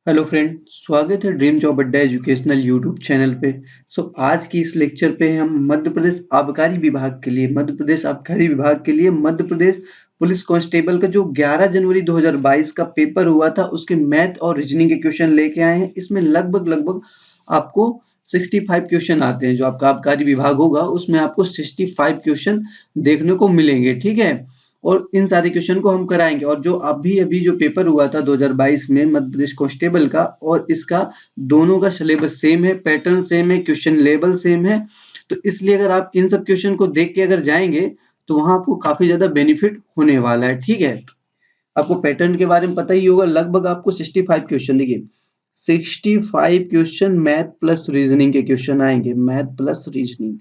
Hello friend, स्वागत है dream job अड्डा एजुकेशनल यूट्यूब चैनल पे। आज की इस लेक्चर पे हम मध्य प्रदेश मध्य प्रदेश पुलिस कांस्टेबल का जो 11 जनवरी 2022 का पेपर हुआ था उसके मैथ और रीजनिंग के क्वेश्चन लेके आए हैं। इसमें लगभग आपको 65 क्वेश्चन आते हैं। जो आपका आबकारी विभाग होगा उसमें आपको 65 क्वेश्चन देखने को मिलेंगे, ठीक है। और इन सारे क्वेश्चन को हम कराएंगे। और जो अभी-अभी जो पेपर हुआ था 2022 में मध्य प्रदेश कांस्टेबल का, और इसका दोनों का सिलेबस सेम है, पैटर्न सेम है, क्वेश्चन लेवल सेम है। तो इसलिए अगर आप इन सब क्वेश्चन को देख के अगर जाएंगे तो वहां आपको काफी ज्यादा बेनिफिट होने वाला है, ठीक है। आपको पैटर्न के बारे में पता ही होगा। लगभग आपको 65 क्वेश्चन, देखिए 65 क्वेश्चन मैथ प्लस रीजनिंग के क्वेश्चन आएंगे। मैथ प्लस रीजनिंग,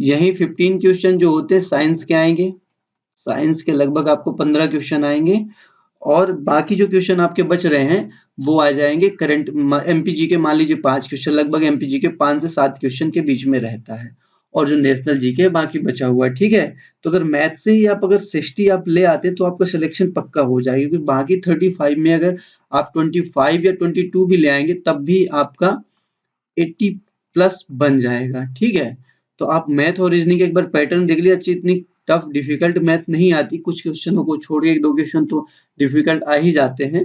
यही 15 क्वेश्चन जो होते हैं साइंस के आएंगे। साइंस के लगभग आपको 15 क्वेश्चन आएंगे। और बाकी जो क्वेश्चन आपके बच रहे हैं वो आ जाएंगे करंट एमपीजी के। मान लीजिए 5 क्वेश्चन, लगभग एमपीजी के 5 से 7 क्वेश्चन के बीच में रहता है। और जो नेशनल जीके बाकी बचा हुआ है, ठीक है। तो अगर मैथ से ही आप अगर 60 आप ले आते तो आपका सिलेक्शन पक्का हो जाएगा, क्योंकि बाकी 35 में अगर आप 25 या 22 भी ले आएंगे तब भी आपका 80 प्लस बन जाएगा, ठीक है। तो आप मैथ और रीजनिंग एक बार पैटर्न देख लिया अच्छी। इतनी टफ डिफिकल्ट मैथ नहीं आती, कुछ क्वेश्चनों को छोड़ के 1-2 क्वेश्चन तो डिफिकल्ट आ ही जाते हैं।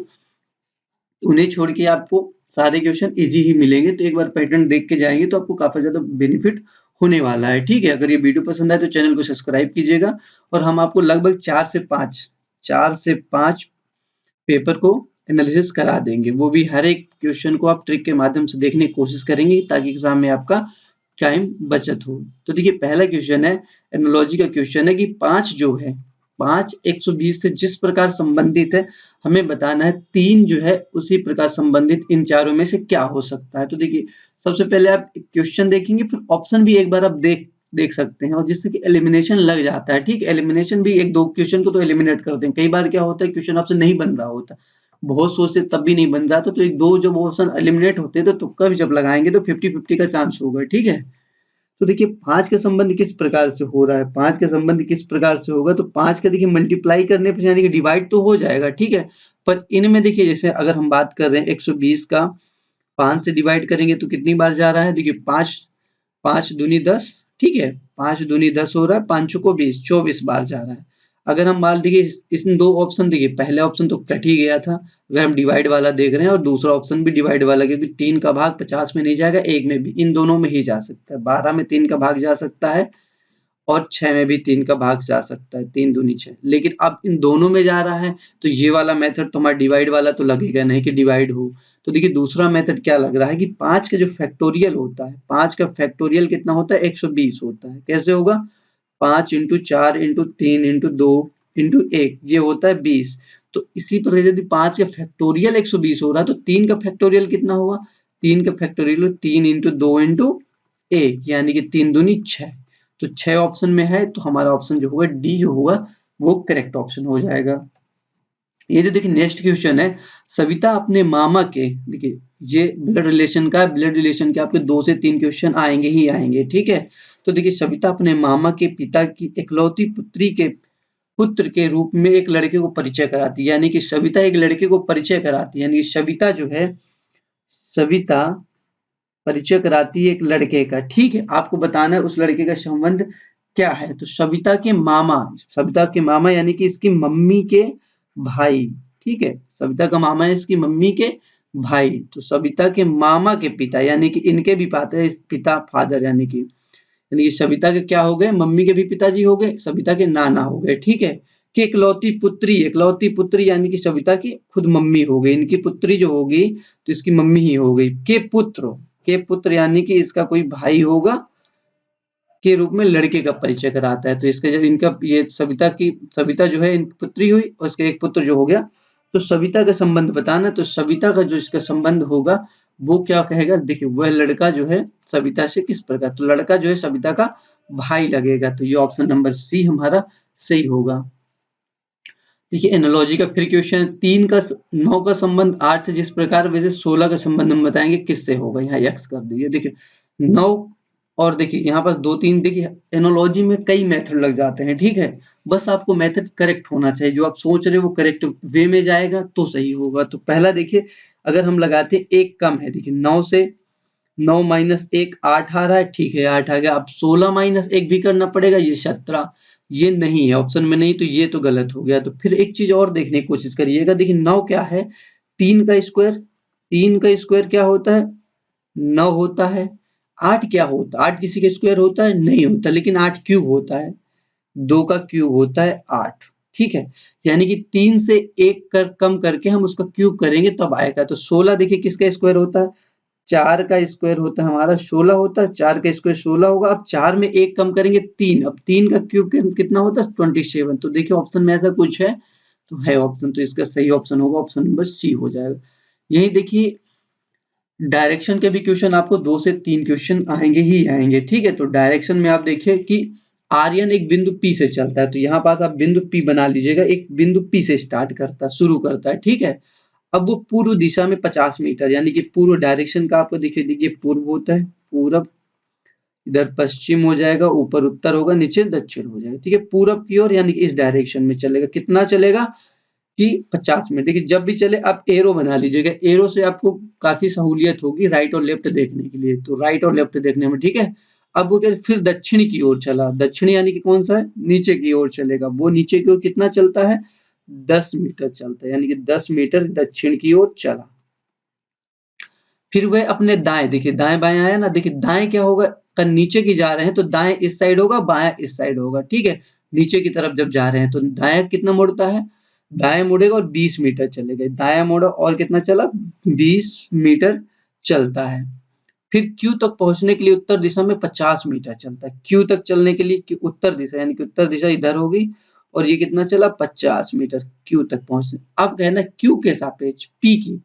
उन्हें छोड़ के आपको सारे क्वेश्चन इजी ही मिलेंगे। तो एक बार पैटर्न देख के जाएंगे तो आपको काफी ज्यादा बेनिफिट होने वाला है, ठीक है। अगर ये वीडियो पसंद आए तो चैनल को सब्सक्राइब कीजिएगा। और हम आपको लगभग 4 से 5 पेपर को एनालिसिस करा देंगे। वो भी हर एक क्वेश्चन को आप ट्रिक के माध्यम से देखने की कोशिश करेंगे ताकि एग्जाम में आपका टाइम बचत हो। तो देखिए पहला क्वेश्चन है, एनालॉजी का क्वेश्चन है कि 5 जो है, 5 120 से जिस प्रकार संबंधित है, हमें बताना है 3 जो है उसी प्रकार संबंधित इन चारों में से क्या हो सकता है। तो देखिए सबसे पहले आप क्वेश्चन देखेंगे, फिर ऑप्शन भी एक बार आप देख सकते हैं, और जिससे कि एलिमिनेशन लग जाता है, ठीक। एलिमिनेशन भी 1-2 क्वेश्चन को तो एलिमिनेट करते हैं। कई बार क्या होता है क्वेश्चन आपसे नहीं बन रहा होता, बहुत सोचते तब भी नहीं बन जाता, तो 1-2 जब ऑप्शन एलिमिनेट होते हैं तो तुक्का भी जब लगाएंगे तो 50-50 का चांस होगा, ठीक है। तो देखिए 5 का संबंध किस प्रकार से हो रहा है, 5 का संबंध किस प्रकार से होगा। तो 5 का देखिए मल्टीप्लाई करने पर यानी कि डिवाइड तो हो जाएगा, ठीक है। पर इनमें देखिए जैसे अगर हम बात कर रहे हैं 120 का 5 से डिवाइड करेंगे तो कितनी बार जा रहा है। देखिए 5 5 दूनी 10, ठीक है। 5 दूनी 10 हो रहा है, 5 चौको 20, 24 बार जा रहा है। अगर हम मान देखिए इसमें 2 ऑप्शन, देखिए पहला ऑप्शन तो कट ही गया था अगर हम डिवाइड वाला देख रहे हैं, और दूसरा ऑप्शन भी डिवाइड वाला, क्योंकि 3 का भाग 50 में नहीं जाएगा, 1 में भी, इन दोनों में ही जा सकता है। 12 में 3 का भाग जा सकता है और 6 में भी 3 का भाग जा सकता है, 3 दूनी 6। लेकिन अब इन दोनों में जा रहा है तो ये वाला मेथड तो हमारा डिवाइड वाला तो लगेगा नहीं कि डिवाइड हो। तो देखिए दूसरा मेथड क्या लग रहा है कि 5 का जो फैक्टोरियल होता है, 5 का फैक्टोरियल कितना होता है, 120 होता है। कैसे होगा, 5 इंटू 4 इंटू 3 इंटू 2 इंटू 1, ये होता है 20। तो इसी प्रकार यदि 5 का फैक्टोरियल 120 हो रहा है तो 3 का फैक्टोरियल कितना होगा, 3 का फैक्टोरियल 3 इंटू 2 इंटू 1, यानी कि 3 दूनी 6। तो 6 ऑप्शन में है तो हमारा ऑप्शन जो होगा डी जो होगा वो करेक्ट ऑप्शन हो जाएगा। ये जो देखिए नेक्स्ट क्वेश्चन है, सविता अपने मामा के, देखिए ये ब्लड रिलेशन का, ब्लड रिलेशन के आपके 2 से 3 क्वेश्चन आएंगे ही आएंगे, ठीक है। तो देखिए सविता अपने मामा के पिता की इकलौती पुत्री के पुत्र के रूप में एक लड़के को परिचय कराती है, यानी कि सविता एक लड़के को परिचय कराती है, यानी कि सविता जो है, सविता परिचय कराती है एक लड़के का, ठीक है। आपको बताना है उस लड़के का संबंध क्या है। तो सविता के मामा यानी कि इसकी मम्मी के भाई, ठीक है। सविता का मामा है इसकी मम्मी के भाई। तो सविता के मामा के पिता यानी कि इनके भी पिता फादर, यानी कि सविता के क्या हो गए, मम्मी के भी पिताजी हो गए, सविता के नाना हो गए, ठीक है। कि इकलौती पुत्री यानी कि सविता की खुद मम्मी हो गई, इनकी पुत्री जो होगी तो इसकी मम्मी ही हो गई। के पुत्र यानी कि इसका कोई भाई होगा के रूप में लड़के का परिचय कराता है। तो इसका जब इनका ये सविता जो है इनकी पुत्री हुई और इसका एक पुत्र जो हो गया। तो सविता का संबंध बताना, तो सविता का जो इसका संबंध होगा वो क्या कहेगा, देखिए वह लड़का जो है सविता से किस प्रकार, तो लड़का जो है सविता का भाई लगेगा। तो ये ऑप्शन नंबर सी हमारा सही होगा। देखिए एनालॉजी का फिर क्वेश्चन, 9 का संबंध 8 से जिस प्रकार, वैसे 16 का संबंध हम बताएंगे किससे होगा। यहाँ एक्स कर दीजिए। देखिए 9 और देखिए यहाँ पास 2-3 देखिए एनालॉजी में कई मेथड लग जाते हैं, ठीक है? बस आपको मेथड करेक्ट होना चाहिए, जो आप सोच रहे हो वो करेक्ट वे में जाएगा तो सही होगा। तो पहला देखिए अगर हम लगाते हैं 1 कम है, देखिए 9 से 9 माइनस 1 8 आ रहा है, ठीक है 8 आ गया। अब 16 माइनस 1 भी करना पड़ेगा, ये 17 ये नहीं है ऑप्शन में नहीं, तो ये तो गलत हो गया। तो फिर एक चीज़ और देखने की कोशिश करिएगा, देखिए 9 क्या है? 3 का स्क्वायर, 3 का स्क्वायर क्या होता है? 9 होता है। 8 क्या होता है? 8 किसी का स्क्वायर होता है? नहीं होता, लेकिन 8 क्यूब होता है। 2 का क्यूब होता है 8, ठीक है? यानी कि 3 से 1 कम करके हम उसका क्यूब करेंगे तब आएगा। तो 16 देखिए किसका स्क्वायर होता है? 4 का स्क्वायर होता है हमारा 16 होता है, 4 का स्क्वायर 16 होगा। अब 4 में 1 कम करेंगे 3, अब 3 का क्यूब कितना होता है? 27। तो देखिए ऑप्शन में ऐसा कुछ है, तो है ऑप्शन, तो इसका सही ऑप्शन होगा ऑप्शन नंबर सी हो जाएगा। यही देखिए डायरेक्शन के भी क्वेश्चन आपको 2 से 3 क्वेश्चन आएंगे ही आएंगे, ठीक है? तो डायरेक्शन में आप देखिए कि आर्यन एक बिंदु P से चलता है, तो यहाँ पास आप बिंदु P बना लीजिएगा। एक बिंदु P से स्टार्ट करता है, शुरू करता है, ठीक है? अब वो पूर्व दिशा में 50 मीटर यानी कि पूर्व डायरेक्शन का आपको देखिए देखिए पूर्व होता है, पूरब, इधर पश्चिम हो जाएगा, ऊपर उत्तर होगा, नीचे दक्षिण हो जाएगा, ठीक है? पूरब की ओर यानी कि इस डायरेक्शन में चलेगा। कितना चलेगा कि 50 मिनट। देखिए जब भी चले आप एरो बना लीजिएगा, एरो से आपको काफी सहूलियत होगी राइट और लेफ्ट देखने के लिए, तो राइट और लेफ्ट देखने में, ठीक है? अब वो क्या फिर दक्षिण की ओर चला, दक्षिण यानी कि कौन सा है? नीचे की ओर चलेगा। वो नीचे की ओर कितना चलता है? 10 मीटर चलता है, यानी कि 10 मीटर दक्षिण की ओर चला। फिर वह अपने दाएं, देखिए दाएं बाएं आया ना, देखिए दाएं क्या होगा? नीचे की जा रहे हैं तो दाएं इस साइड होगा, बायां इस साइड होगा, ठीक है? नीचे की तरफ जब जा रहे हैं तो दाएं कितना मुड़ता है? दाएं मुड़ेगा और 20 मीटर चलेगा। दायां मुड़ा और कितना चला? 20 मीटर चलता है। फिर क्यू तक पहुंचने के लिए उत्तर दिशा में 50 मीटर चलता है। क्यू तक चलने के लिए उत्तर दिशा यानी कि उत्तर दिशा इधर होगी, और ये कितना चला? 50 मीटर क्यू तक पहुंचने। अब कहना क्यू के सापेक्ष पी की,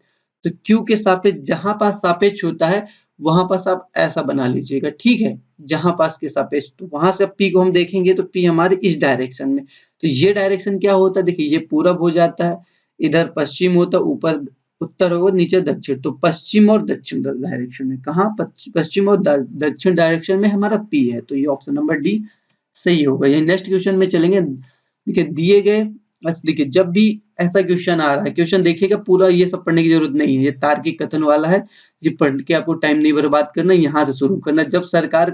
तो क्यू के सापेक्ष जहां पास सापेक्ष होता है वहां पास आप ऐसा बना लीजिएगा, ठीक है? जहां पास के सापेक्ष, तो वहां से पी को हम देखेंगे तो पी हमारे इस डायरेक्शन में, तो ये डायरेक्शन क्या होता है? देखिए ये पूरब हो जाता है, इधर पश्चिम होता है, ऊपर उत्तर होगा, नीचे दक्षिण। तो पश्चिम और दक्षिण डायरेक्शन में, कहाँ पश्चिम और दक्षिण डायरेक्शन में हमारा पी है, तो ये ऑप्शन नंबर डी सही होगा। ये नेक्स्ट क्वेश्चन में चलेंगे। देखिए दिए गए, अच्छा देखिए जब भी ऐसा क्वेश्चन आ रहा है, क्वेश्चन देखिएगा पूरा, ये सब पढ़ने की जरूरत नहीं है, ये तार्किक कथन वाला है, ये पढ़ के आपको टाइम नहीं बर्बाद करना, यहाँ से शुरू करना। जब सरकार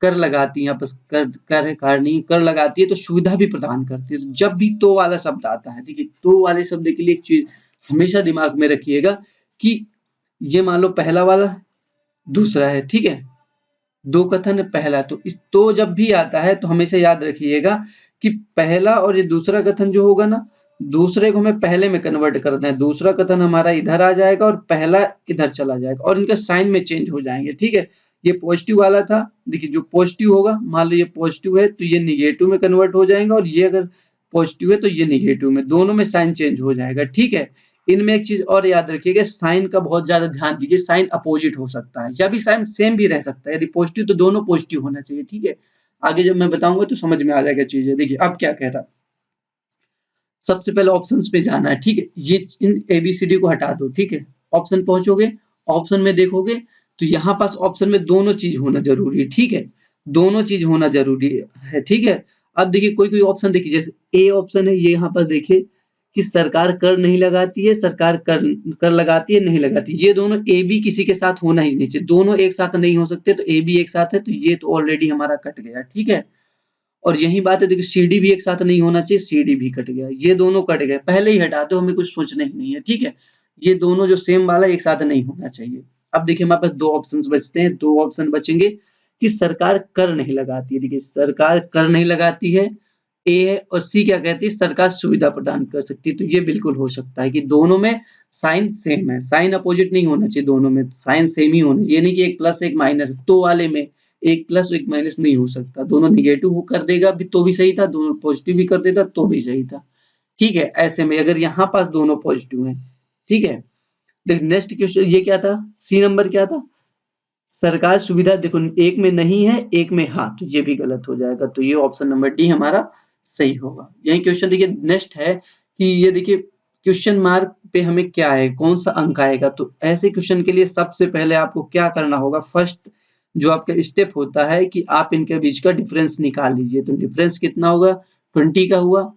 कर लगाती है, आपस कर नहीं कर लगाती है तो सुविधा भी प्रदान करती है। तो जब भी तो वाला शब्द आता है, देखिए तो वाले शब्द के लिए एक चीज हमेशा दिमाग में रखिएगा कि ये मान लो पहला वाला दूसरा है, ठीक है? दो कथन है, पहला, तो इस तो जब भी आता है तो हमेशा याद रखिएगा कि पहला और ये दूसरा कथन जो होगा ना, दूसरे को हमें पहले में कन्वर्ट करना है। दूसरा कथन हमारा इधर आ जाएगा और पहला इधर चला जाएगा, और इनका साइन में चेंज हो जाएंगे, ठीक है? ये पॉजिटिव वाला था, देखिए जो पॉजिटिव होगा, मान लो ये पॉजिटिव है तो ये निगेटिव में कन्वर्ट हो जाएगा, और ये अगर पॉजिटिव है तो ये निगेटिव में, दोनों में साइन चेंज हो जाएगा, ठीक है? इनमें एक चीज और याद रखिएगा, साइन का बहुत ज्यादा ध्यान दीजिए, साइन अपोजिट हो सकता है या भी साइन सेम भी रह सकता है। यदि पॉजिटिव तो दोनों पॉजिटिव होना चाहिए, ठीक है? आगे जब मैं बताऊंगा तो समझ में आ जाएगा चीजें। देखिए अब क्या कह रहा है, सबसे पहले ऑप्शंस पे जाना है, ठीक है? ये इन एबीसीडी को हटा दो, ठीक है? ऑप्शन पहुंचोगे, ऑप्शन में देखोगे तो यहाँ पास ऑप्शन में दोनों चीज होना जरूरी है, ठीक है? दोनों चीज होना जरूरी है, ठीक है? अब देखिए कोई कोई ऑप्शन देखिए, जैसे ए ऑप्शन है, ये यहाँ पर देखिए कि सरकार कर नहीं लगाती है, सरकार कर कर लगाती है, नहीं लगाती, ये दोनों ए बी किसी के साथ होना ही नहीं चाहिए, दोनों एक साथ नहीं हो सकते। तो ए बी एक साथ है तो ये तो ऑलरेडी हमारा कट गया, ठीक है? और यही बात है, देखिए सीडी भी एक साथ नहीं होना चाहिए, सीडी भी कट गया, ये दोनों कट गए, पहले ही हटा दो, हमें कुछ सोचना ही नहीं है, ठीक है? ये दोनों जो सेम वाला एक साथ नहीं होना चाहिए। अब देखिए हमारे पास दो ऑप्शंस बचते हैं, दो ऑप्शन बचेंगे कि सरकार कर नहीं लगाती है। देखिए सरकार कर नहीं लगाती है ए है, और सी क्या कहती है? सरकार सुविधा प्रदान कर सकती है। तो ये बिल्कुल हो सकता है कि दोनों में साइन सेम है, साइन अपोजिट नहीं होना चाहिए, दोनों में साइन सेम ही होना चाहिए, ये नहीं कि एक प्लस एक माइनस। तो वाले में एक प्लस एक माइनस नहीं हो सकता, दोनों निगेटिव कर देगा भी तो भी सही था, दोनों पॉजिटिव भी कर देता तो भी सही था, ठीक है? ऐसे में अगर यहाँ पास दोनों पॉजिटिव हैं, ठीक है? देख नेक्स्ट क्वेश्चन ये क्या था, सी नंबर क्या था? सरकार सुविधा, देखो एक में नहीं है एक में हाँ, तो ये भी गलत हो जाएगा, तो ये ऑप्शन नंबर डी हमारा सही होगा। यही क्वेश्चन देखिए नेक्स्ट है कि ये देखिए क्वेश्चन मार्क पे हमें क्या है, कौन सा अंक आएगा? तो ऐसे क्वेश्चन के लिए सबसे पहले आपको क्या करना होगा, फर्स्ट जो आपका स्टेप होता है कि आप इनके बीच का डिफरेंस निकाल लीजिए। तो डिफरेंस कितना होगा, 20 का हुआ,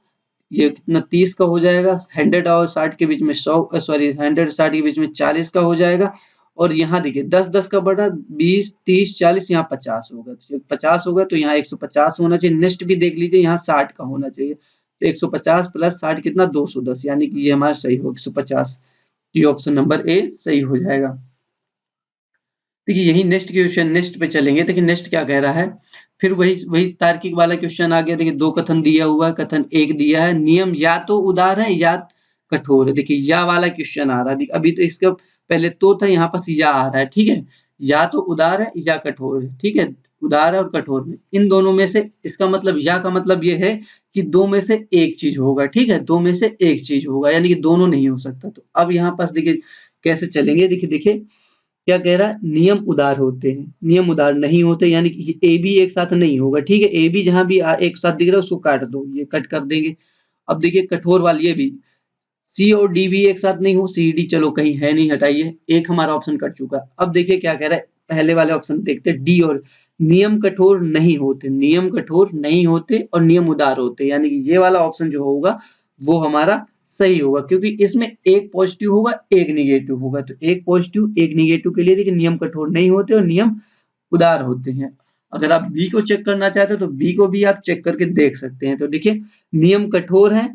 ये कितना 30 का हो जाएगा, 100 और 60 के बीच में 100 सॉरी 100 60 के बीच में 40 का हो जाएगा। और यहाँ देखिए 10 का बढ़ा 20 30 40, यहाँ 50 होगा। तो 50 होगा तो यहाँ 150 होना चाहिए। नेक्स्ट भी देख लीजिए, यहाँ 60 का होना चाहिए। तो 150 प्लस 60 कितना 210, यानी कि ये हमारा सही होगा 150। तो ये ऑप्शन नंबर ए सही हो जाएगा। देखिए यही नेक्स्ट क्वेश्चन, नेक्स्ट पे चलेंगे। देखिए नेक्स्ट क्या कह रहा है, फिर वही वही तार्किक वाला क्वेश्चन आ गया। देखिए दो कथन दिया हुआ है, कथन एक दिया है, नियम या तो उदार है या कठोर है। देखिए या वाला क्वेश्चन आ रहा है, अभी तो इसका पहले तो था, यहाँ पर या आ रहा है, ठीक है। या तो उदार है या कठोर है, ठीक है। उदार है और कठोर में, इन दोनों में से इसका मतलब, या का मतलब ये है कि दो में से एक चीज होगा, ठीक है। दो में से एक चीज होगा, यानी कि दोनों नहीं हो सकता। तो अब यहाँ पास देखिए कैसे चलेंगे। देखिए देखिए क्या कह रहा है, नियम उदार होते हैं, नियम उदार नहीं होते, यानी कि ए बी एक साथ नहीं होगा, ठीक है। ए बी जहां भी एक साथ दिख रहा है उसको काट दो, ये कट कर देंगे। अब देखिए कठोर वाली, ये भी सी और डी भी एक साथ नहीं हो, सी डी चलो कहीं है नहीं, हटाइए, एक हमारा ऑप्शन कट चुका। अब देखिए क्या कह रहा है, पहले वाले ऑप्शन देखते हैं, डी और नियम कठोर नहीं होते, नियम कठोर नहीं होते और नियम उदार होते, यानी कि ये वाला ऑप्शन जो होगा वो हमारा सही होगा, क्योंकि इसमें एक पॉजिटिव होगा एक निगेटिव होगा। तो एक पॉजिटिव एक निगेटिव के लिए देखिए नियम कठोर नहीं होते और नियम उदार होते हैं। अगर आप बी को चेक करना चाहते हो तो बी को भी आप चेक करके देख सकते हैं। तो देखिए नियम कठोर है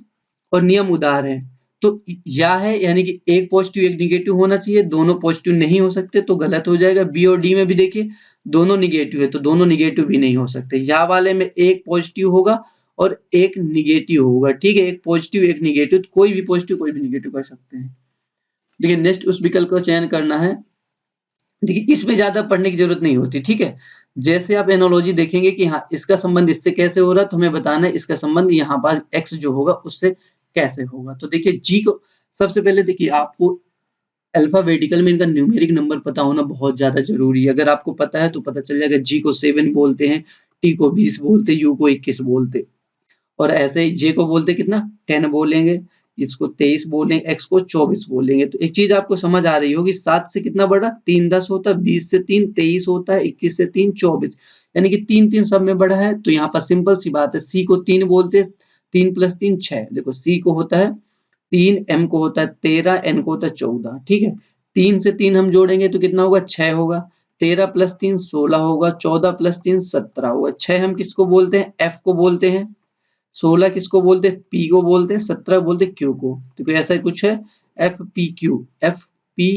और नियम उदार है, तो या है, यानी कि एक पॉजिटिव एक निगेटिव होना चाहिए, दोनों पॉजिटिव नहीं हो सकते तो गलत हो जाएगा। बी और डी में भी देखिए दोनों निगेटिव है, तो दोनों निगेटिव भी नहीं हो सकते। या वाले में एक पॉजिटिव होगा और एक निगेटिव होगा, ठीक है। एक पॉजिटिव एक निगेटिव, कोई भी पॉजिटिव कोई भी निगेटिव कर सकते हैं। देखिए नेक्स्ट उस विकल्प का चयन करना है। देखिए इसमें ज्यादा पढ़ने की जरूरत नहीं होती, ठीक है। जैसे आप एनालॉजी देखेंगे कि हाँ इसका संबंध इससे कैसे हो रहा है, तो हमें बताना है इसका संबंध यहाँ पास एक्स जो होगा उससे कैसे होगा। तो देखिए जी को सबसे पहले देखिए आपको अल्फाबेटिकल में इनका न्यूमेरिक नंबर पता होना बहुत ज्यादा जरूरी है। अगर आपको पता है तो पता चल जाएगा, जी को 7 बोलते हैं, टी को 20 बोलते हैं, यू को 21 बोलते हैं। और ऐसे ही जे को बोलते कितना 10 बोलेंगे, इसको 23 बोलेंगे, एक्स को 24 बोलेंगे। तो एक चीज आपको समझ आ रही होगी, 7 से कितना बढ़ा 3 10 होता है, 20 से 3 23 होता है, 21 से 3 24, यानी कि 3 3 सब में बढ़ा है। तो यहाँ पर सिंपल सी बात है, सी को 3 बोलते, 3 + 3 6। देखो सी को होता है 3, एम को होता है 13, एन को होता है 14, ठीक है। 3 से 3 हम जोड़ेंगे तो कितना होगा 6 होगा, 13 + 3 16 होगा, 14 + 3 17 होगा। 6 हम किसको बोलते हैं, एफ को बोलते हैं। 16 किसको बोलते हैं, पी को बोलते हैं। 17 बोलते हैं क्यू को। तो कोई ऐसा कुछ है, F P Q, F P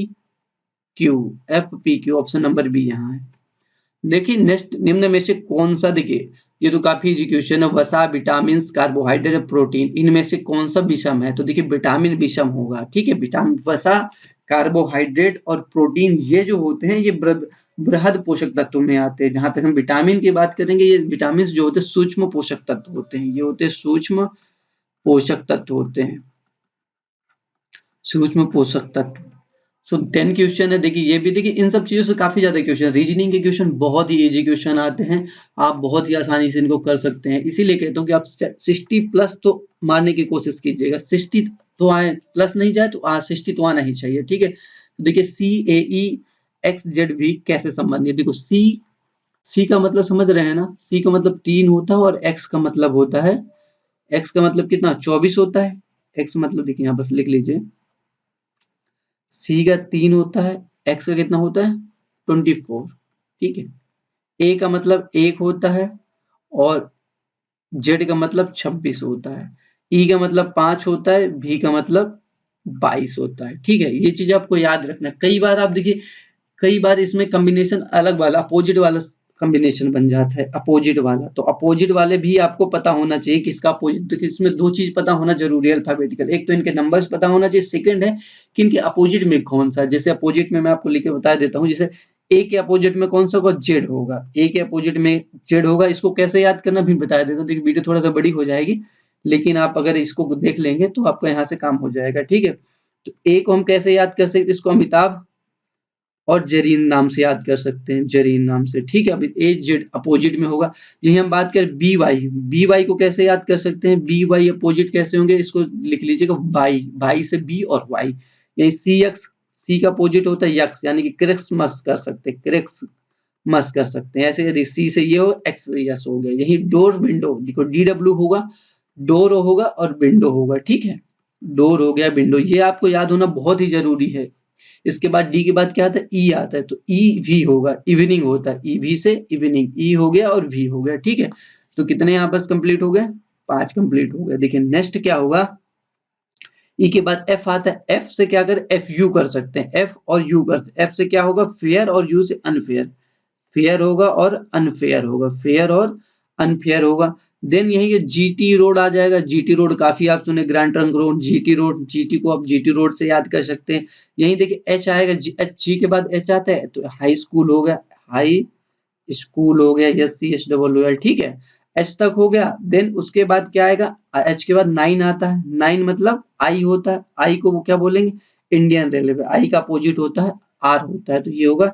Q, F P Q, option number B यहाँ है। देखिए नेक्स्ट, निम्न में से कौन सा, देखिए ये तो काफी इजी क्वेश्चन है, वसा विटामिन कार्बोहाइड्रेट प्रोटीन, इनमें से कौन सा विषम है। तो देखिए विटामिन विषम होगा, ठीक है। विटामिन, वसा, कार्बोहाइड्रेट और प्रोटीन ये जो होते हैं ये बृहद पोषक तत्व में आते हैं। जहां तक हम विटामिन की बात करेंगे, ये विटामिन जो होते हैं सूक्ष्म पोषक तत्व होते हैं, ये होते हैं सूक्ष्म पोषक तत्व होते हैं, सूक्ष्म पोषक तत्व। सो 10 क्वेश्चन है। देखिए ये भी देखिए इन सब चीजों से काफी ज्यादा क्वेश्चन, रीजनिंग के क्वेश्चन बहुत ही इजी क्वेश्चन आते हैं, आप बहुत ही आसानी से इनको कर सकते हैं। इसीलिए कहता हूँ कि आप 60 प्लस तो मारने की कोशिश कीजिएगा, 60 तो आए, प्लस नहीं जाए तो 60 तो आना ही चाहिए, ठीक है। तो देखिए सी ए ई एक्स जेड भी कैसे संबंधित, देखो सी का मतलब समझ रहे हैं ना, सी का मतलब 3 होता है और एक्स का मतलब होता है, एक्स का मतलब कितना 24 होता है। एक्स मतलब देखिए यहाँ बस लिख लीजिए, सी का 3 होता है, एक्स का कितना होता है 24, ठीक है। ए का मतलब 1 होता है और जेड का मतलब 26 होता है, ई का मतलब 5 होता है, भी का मतलब 22 होता है, ठीक है। ये चीज आपको याद रखना है। कई बार आप देखिए, कई बार इसमें कॉम्बिनेशन अलग वाला अपोजिट वाला कॉम्बिनेशन बन जाता है, अपोजिट वाला। तो अपोजिट वाले भी आपको पता होना चाहिए किसका अपोजिट। तो इसमें दो चीज पता होना जरूरी है अल्फाबेटिकल, एक तो इनके नंबर्स पता होना चाहिए, सेकंड है कि इनके अपोजिट में कौन सा। जैसे अपोजिट में मैं आपको लिख के बता देता हूँ, जैसे ए के अपोजिट में कौन सा होगा, जेड होगा। ए के अपोजिट में जेड होगा, इसको कैसे याद करना भी बता देता हूँ। देखिए वीडियो थोड़ा सा बड़ी हो जाएगी, लेकिन आप अगर इसको देख लेंगे तो आपका यहाँ से काम हो जाएगा, ठीक है। तो ए को हम कैसे याद कर सकते, इसको अमिताभ और जरीन नाम से याद कर सकते हैं, जरीन नाम से, ठीक है। अभी ए जेड अपोजिट में होगा। यही हम बात करें बी वाई को कैसे याद कर सकते हैं, बी वाई अपोजिट कैसे होंगे, इसको लिख लीजिएगा वाई से बी और वाई। यही सी एक्स, सी का अपोजिट होता है यक्स, यानी कि क्रिसमस कर सकते हैं, क्रिक्स मस कर सकते हैं। ऐसे यदि सी से ये हो, एक्स से यस हो गया। यही डोर विंडो देखो, डीडब्ल्यू होगा, डोर होगा और विंडो होगा, ठीक है। डोर हो गया, विंडो, ये आपको याद होना बहुत ही जरूरी है। इसके बाद डी के बाद क्या आता है, ई आता है, तो ई वी होगा, इवनिंग होता है, ई वी से इवनिंग, ई हो गया और वी हो गया, ठीक है। तो कितने यहाँ पास कंप्लीट हो गए, 5 कंप्लीट हो गए। देखिए नेक्स्ट क्या होगा, ई के बाद एफ आता है, एफ से क्या कर, एफ यू कर सकते हैं, एफ और यू कर, एफ से क्या होगा फेयर और यू से अनफेयर, फेयर होगा और अनफेयर होगा, फेयर और अनफेयर होगा। देन यही है जीटी रोड आ जाएगा, जीटी रोड काफी आप सुने, grand trunk road, GT road, GT को आप जीटी रोड से याद कर सकते हैं। यही देखिए एच आएगा, जी के बाद एच आता है, तो हाई स्कूल हो गया, हाई स्कूल हो गया, S C H double O L, ठीक है। एच तक हो गया, देन उसके बाद क्या आएगा, एच के बाद 9 आता है, 9 मतलब आई होता है, आई को वो क्या बोलेंगे, इंडियन रेलवे, आई का अपोजिट होता है आर होता है, तो ये होगा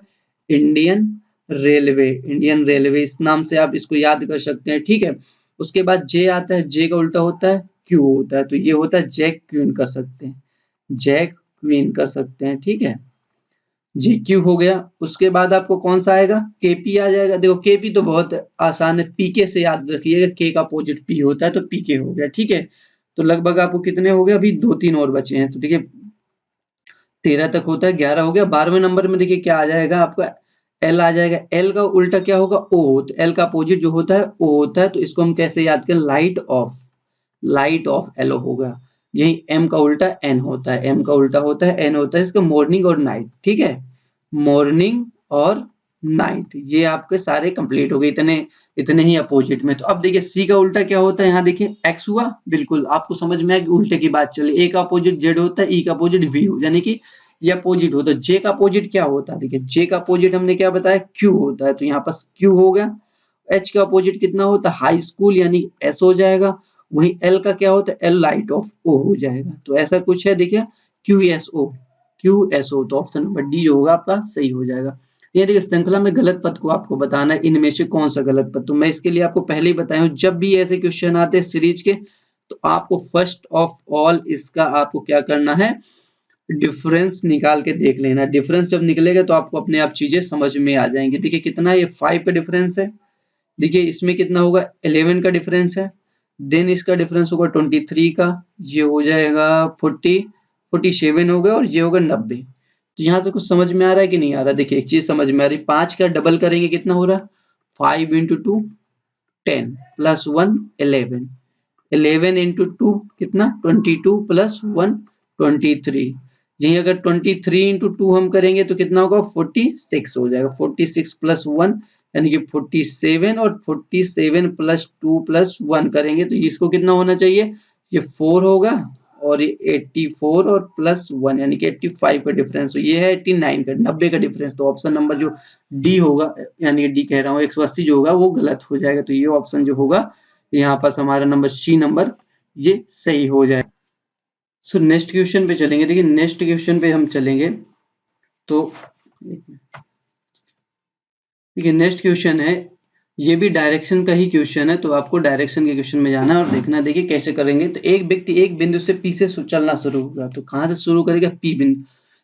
इंडियन रेलवे, इंडियन रेलवे, इस नाम से आप इसको याद कर सकते हैं, ठीक है। उसके बाद जे आता है, जे का उल्टा होता है क्यू होता है, तो ये होता है जैक क्वीन कर सकते हैं, जैक क्वीन कर सकते हैं, ठीक है। जी क्यू हो गया। उसके बाद आपको कौन सा आएगा, केपी आ जाएगा। देखो केपी तो बहुत आसान है, पीके से याद रखिएगा, के का अपोजिट पी होता है, तो पीके हो गया, ठीक है। तो लगभग आपको कितने हो गए, अभी 2-3 और बचे हैं, तो देखिए 13 तक होता है, 11 हो गया। 12वें नंबर में देखिए क्या आ जाएगा आपका, एल आ जाएगा। एल का उल्टा क्या होगा, ओ, तो एल का अपोजिट जो होता है ओ होता है, तो इसको हम कैसे याद करें, लाइट ऑफ, लाइट ऑफ एलो होगा। यही एम का उल्टा एन होता है, एम का उल्टा होता है एन होता है, इसका मॉर्निंग और नाइट, ठीक है, मॉर्निंग और नाइट। ये आपके सारे कंप्लीट हो गए, इतने इतने ही अपोजिट में। तो अब देखिए सी का उल्टा क्या होता है, यहाँ देखिए एक्स हुआ, बिल्कुल आपको समझ में आया कि उल्टे की बात चली। ए का अपोजिट जेड होता है, ई का अपोजिट वी हो, यानी कि ये अपोजिट होता है। जे का अपोजिट क्या होता है, देखिए जे का अपोजिट हमने क्या बताया, क्यू होता है, तो यहाँ पर क्यू हो गया। एच का अपोजिट कितना होता है, हाई स्कूल, यानी एस हो जाएगा। वही एल का क्या होता है, एल लाइट ऑफ ओ हो जाएगा। तो ऐसा कुछ है, देखिए Q S O, Q S O, तो ऑप्शन नंबर डी जो होगा आपका सही हो जाएगा। ये देखिए श्रृंखला में गलत पद को आपको बताना है, इनमें से कौन सा गलत पद। तो मैं इसके लिए आपको पहले ही बताया हूँ, जब भी ऐसे क्वेश्चन आते हैं सीरीज के, तो आपको फर्स्ट ऑफ ऑल इसका आपको क्या करना है, डिफरेंस निकाल के देख लेना। डिफरेंस जब निकलेगा तो आपको अपने आप चीजें समझ में आ जाएंगी। देखिए कितना, ये 5 का डिफरेंस है, देखिए इसमें कितना होगा, 11 का डिफरेंस है, देन इसका डिफरेंस होगा 23 का, ये हो जाएगा 47 हो गया, और ये होगा 90। तो यहाँ से कुछ समझ में आ रहा है कि नहीं आ रहा, देखिए एक चीज समझ में आ रही, 5 का डबल करेंगे कितना हो रहा है, 5 इंटू 2 10 प्लस 1 11, 11 इंटू 2 कितना, 22 प्लस 1 23। यही अगर 23 इंटू 2 हम करेंगे तो कितना होगा, 46 हो जाएगा, 46 प्लस 1 यानी कि 47, और 47 प्लस 2 प्लस 1 करेंगे तो इसको कितना होना चाहिए, ये 4 होगा, और ये 84 और प्लस 1 यानी कि 85 का डिफरेंस। तो ये है 89 का, 90 का डिफरेंस। तो ऑप्शन नंबर जो डी होगा, यानी डी कह रहा हूँ 180 जो होगा वो गलत हो जाएगा। तो ये ऑप्शन जो होगा यहाँ पास हमारा नंबर सी नंबर ये सही हो जाए। सो नेक्स्ट क्वेश्चन पे चलेंगे। देखिए नेक्स्ट क्वेश्चन पे हम चलेंगे, तो देखिए नेक्स्ट क्वेश्चन है, ये भी डायरेक्शन का ही क्वेश्चन है, तो आपको डायरेक्शन के क्वेश्चन में जाना है और देखना। देखिए कैसे करेंगे, तो एक व्यक्ति एक बिंदु से पी से चलना शुरू होगा, तो कहाँ से शुरू करेगा, पी बिंदु,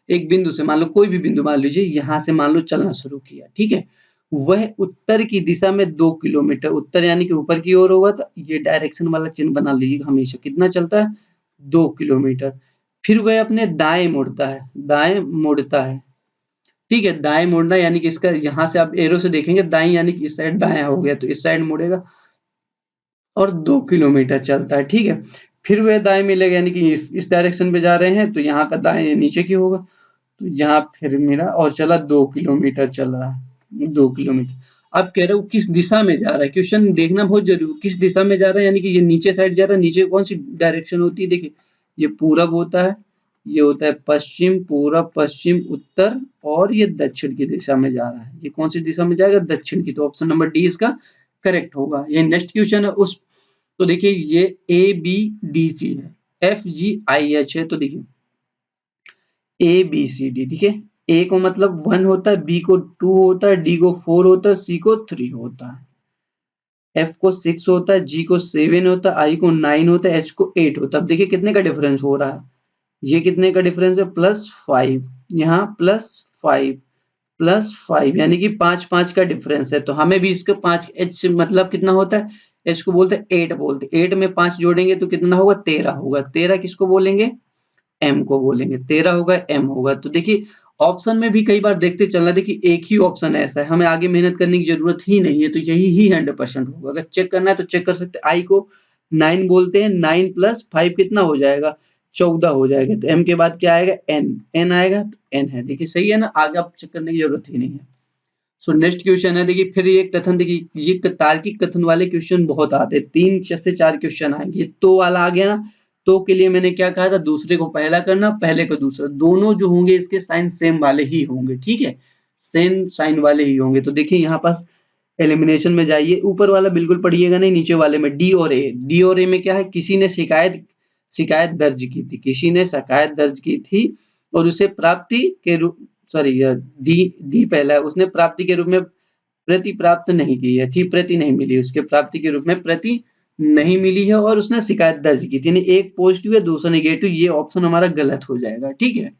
एक बिंदु से, मान लो कोई भी बिंदु मान लीजिए, यहाँ से मान लो चलना शुरू किया, ठीक है। वह उत्तर की दिशा में 2 किलोमीटर, उत्तर यानी कि ऊपर की ओर होगा, तो ये डायरेक्शन वाला चिन्ह बना लीजिए हमेशा, कितना चलता है, 2 किलोमीटर। फिर वह अपने दाएं मुड़ता है, दाएं मुड़ता है, ठीक है। दाएं मुड़ना यानी कि इसका यहाँ से आप एरो से देखेंगे, दाएं यानी कि इस साइड दायां हो गया, तो इस साइड मुड़ेगा और 2 किलोमीटर चलता है, ठीक है। फिर वह दाएं मिलेगा, यानी कि इस डायरेक्शन पे जा रहे हैं, तो यहाँ का दाएं नीचे की होगा, तो यहाँ फिर मेरा और चला 2 किलोमीटर चल रहा है, 2 किलोमीटर। अब कह रहे हो किस दिशा में जा रहा है, क्वेश्चन देखना बहुत जरूरी, किस दिशा में जा रहा है, यानी कि ये नीचे साइड जा रहा है, नीचे कौन सी डायरेक्शन होती है, देखिए ये पूरब होता है, ये होता है पश्चिम, पूरब, पश्चिम, उत्तर, और ये दक्षिण की दिशा में जा रहा है। ये कौन सी दिशा में जाएगा, दक्षिण की। तो ऑप्शन नंबर डी इसका करेक्ट होगा। ये नेक्स्ट क्वेश्चन है उस, तो देखिए ये ए बी डी सी है, एफ जी आई एच है, तो देखिए ए बी सी डी, ठीक है। ए को मतलब 1 होता है, बी को 2 होता है, डी को 4 होता है, सी को 3 होता है, एफ को 6 होता है, जी को 7 होता है, आई को 9 होता है, एच को 8 होता है। अब देखिए कितने का डिफरेंस हो रहा है, ये कितने का डिफरेंस है, +5, यहाँ +5, +5 यानी कि 5 का डिफरेंस है। तो हमें भी इसका 5 h मतलब कितना होता है? h को बोलते हैं 8 बोलते हैं। 8 में 5 जोड़ेंगे तो कितना होगा? 13 होगा। 13 किसको बोलेंगे? m को बोलेंगे। 13 होगा m होगा। तो देखिए ऑप्शन में भी कई बार देखते चलना, देखिए एक ही ऑप्शन ऐसा है, हमें आगे मेहनत करने की जरूरत ही नहीं है, तो यही ही 100% होगा। अगर चेक करना है तो चेक कर सकते हैं। i को 9 बोलते हैं, 9 + 5 कितना हो जाएगा? 14 हो जाएगा। तो m के बाद क्या आएगा? n। n आएगा तो n है। देखिए सही है ना, आगे आप चेक करने की जरूरत ही नहीं है। सो नेक्स्ट क्वेश्चन है, देखिए फिर ये कथन, देखिए ये तार्किक कथन वाले क्वेश्चन बहुत आते हैं। 3 से 4 क्वेश्चन आएंगे। तो वाला आ गया ना, तो के लिए मैंने क्या कहा था? दूसरे को पहला करना, पहले को दूसरा। दोनों जो होंगे इसके साइन सेम वाले ही होंगे, ठीक है, सेम साइन वाले ही होंगे। तो देखिए यहाँ पास एलिमिनेशन में जाइए, ऊपर वाला बिल्कुल पढ़िएगा नहीं, नीचे वाले में डी और ए। डी और ए में क्या है? किसी ने शिकायत शिकायत दर्ज की थी, किसी ने शिकायत दर्ज की थी और उसे प्राप्ति के रूप, सॉरी डी डी पहला है, उसने प्राप्ति के रूप में प्रति प्राप्त नहीं की है, ठीक, प्रति नहीं मिली, उसके प्राप्ति के रूप में प्रति नहीं मिली है और उसने शिकायत दर्ज की थी। यानी एक पॉजिटिव है, दूसरा नेगेटिव, ये ऑप्शन हमारा गलत हो जाएगा, ठीक है।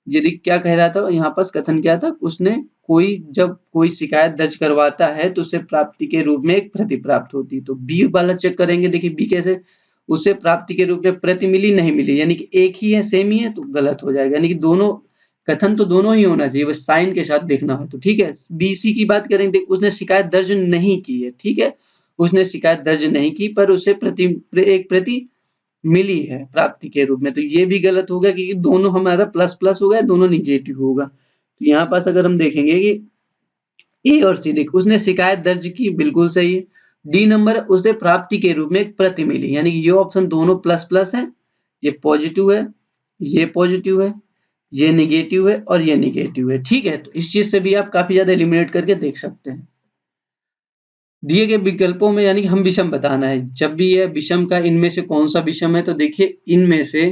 यदि क्या कह रहा था यहाँ पास, कथन क्या था? उसने कोई जब कोई शिकायत दर्ज करवाता है तो उसे प्राप्ति के रूप में एक प्रति प्राप्त होती है। तो बी वाला चेक करेंगे, देखिए बी कैसे? उसे प्राप्ति के रूप में प्रति मिली, नहीं मिली, यानी कि एक ही है, सेम ही है, तो गलत हो जाएगा। यानी कि दोनों कथन तो दोनों ही होना चाहिए, बस साइन के साथ देखना है तो ठीक है। बीसी की बात करेंगे, उसने शिकायत दर्ज नहीं की है, ठीक है, उसने शिकायत दर्ज नहीं की पर उसे एक प्रति मिली है प्राप्ति के रूप में, तो ये भी गलत होगा क्योंकि दोनों हमारा प्लस प्लस होगा, दोनों निगेटिव होगा। तो यहाँ पास अगर हम देखेंगे कि ए और सी, देखो उसने शिकायत दर्ज की, बिल्कुल सही है। डी नंबर, उसे प्राप्ति के रूप में एक प्रति मिली, यानी कि ये ऑप्शन दोनों प्लस प्लस है, ये पॉजिटिव है, ये पॉजिटिव है, ये निगेटिव है और ये निगेटिव है, ठीक है। तो इस चीज से भी आप काफी ज्यादा एलिमिनेट करके देख सकते हैं। दिए गए विकल्पों में यानी कि हम विषम बताना है, जब भी ये विषम का इनमें से कौन सा विषम है, तो देखिए इनमें से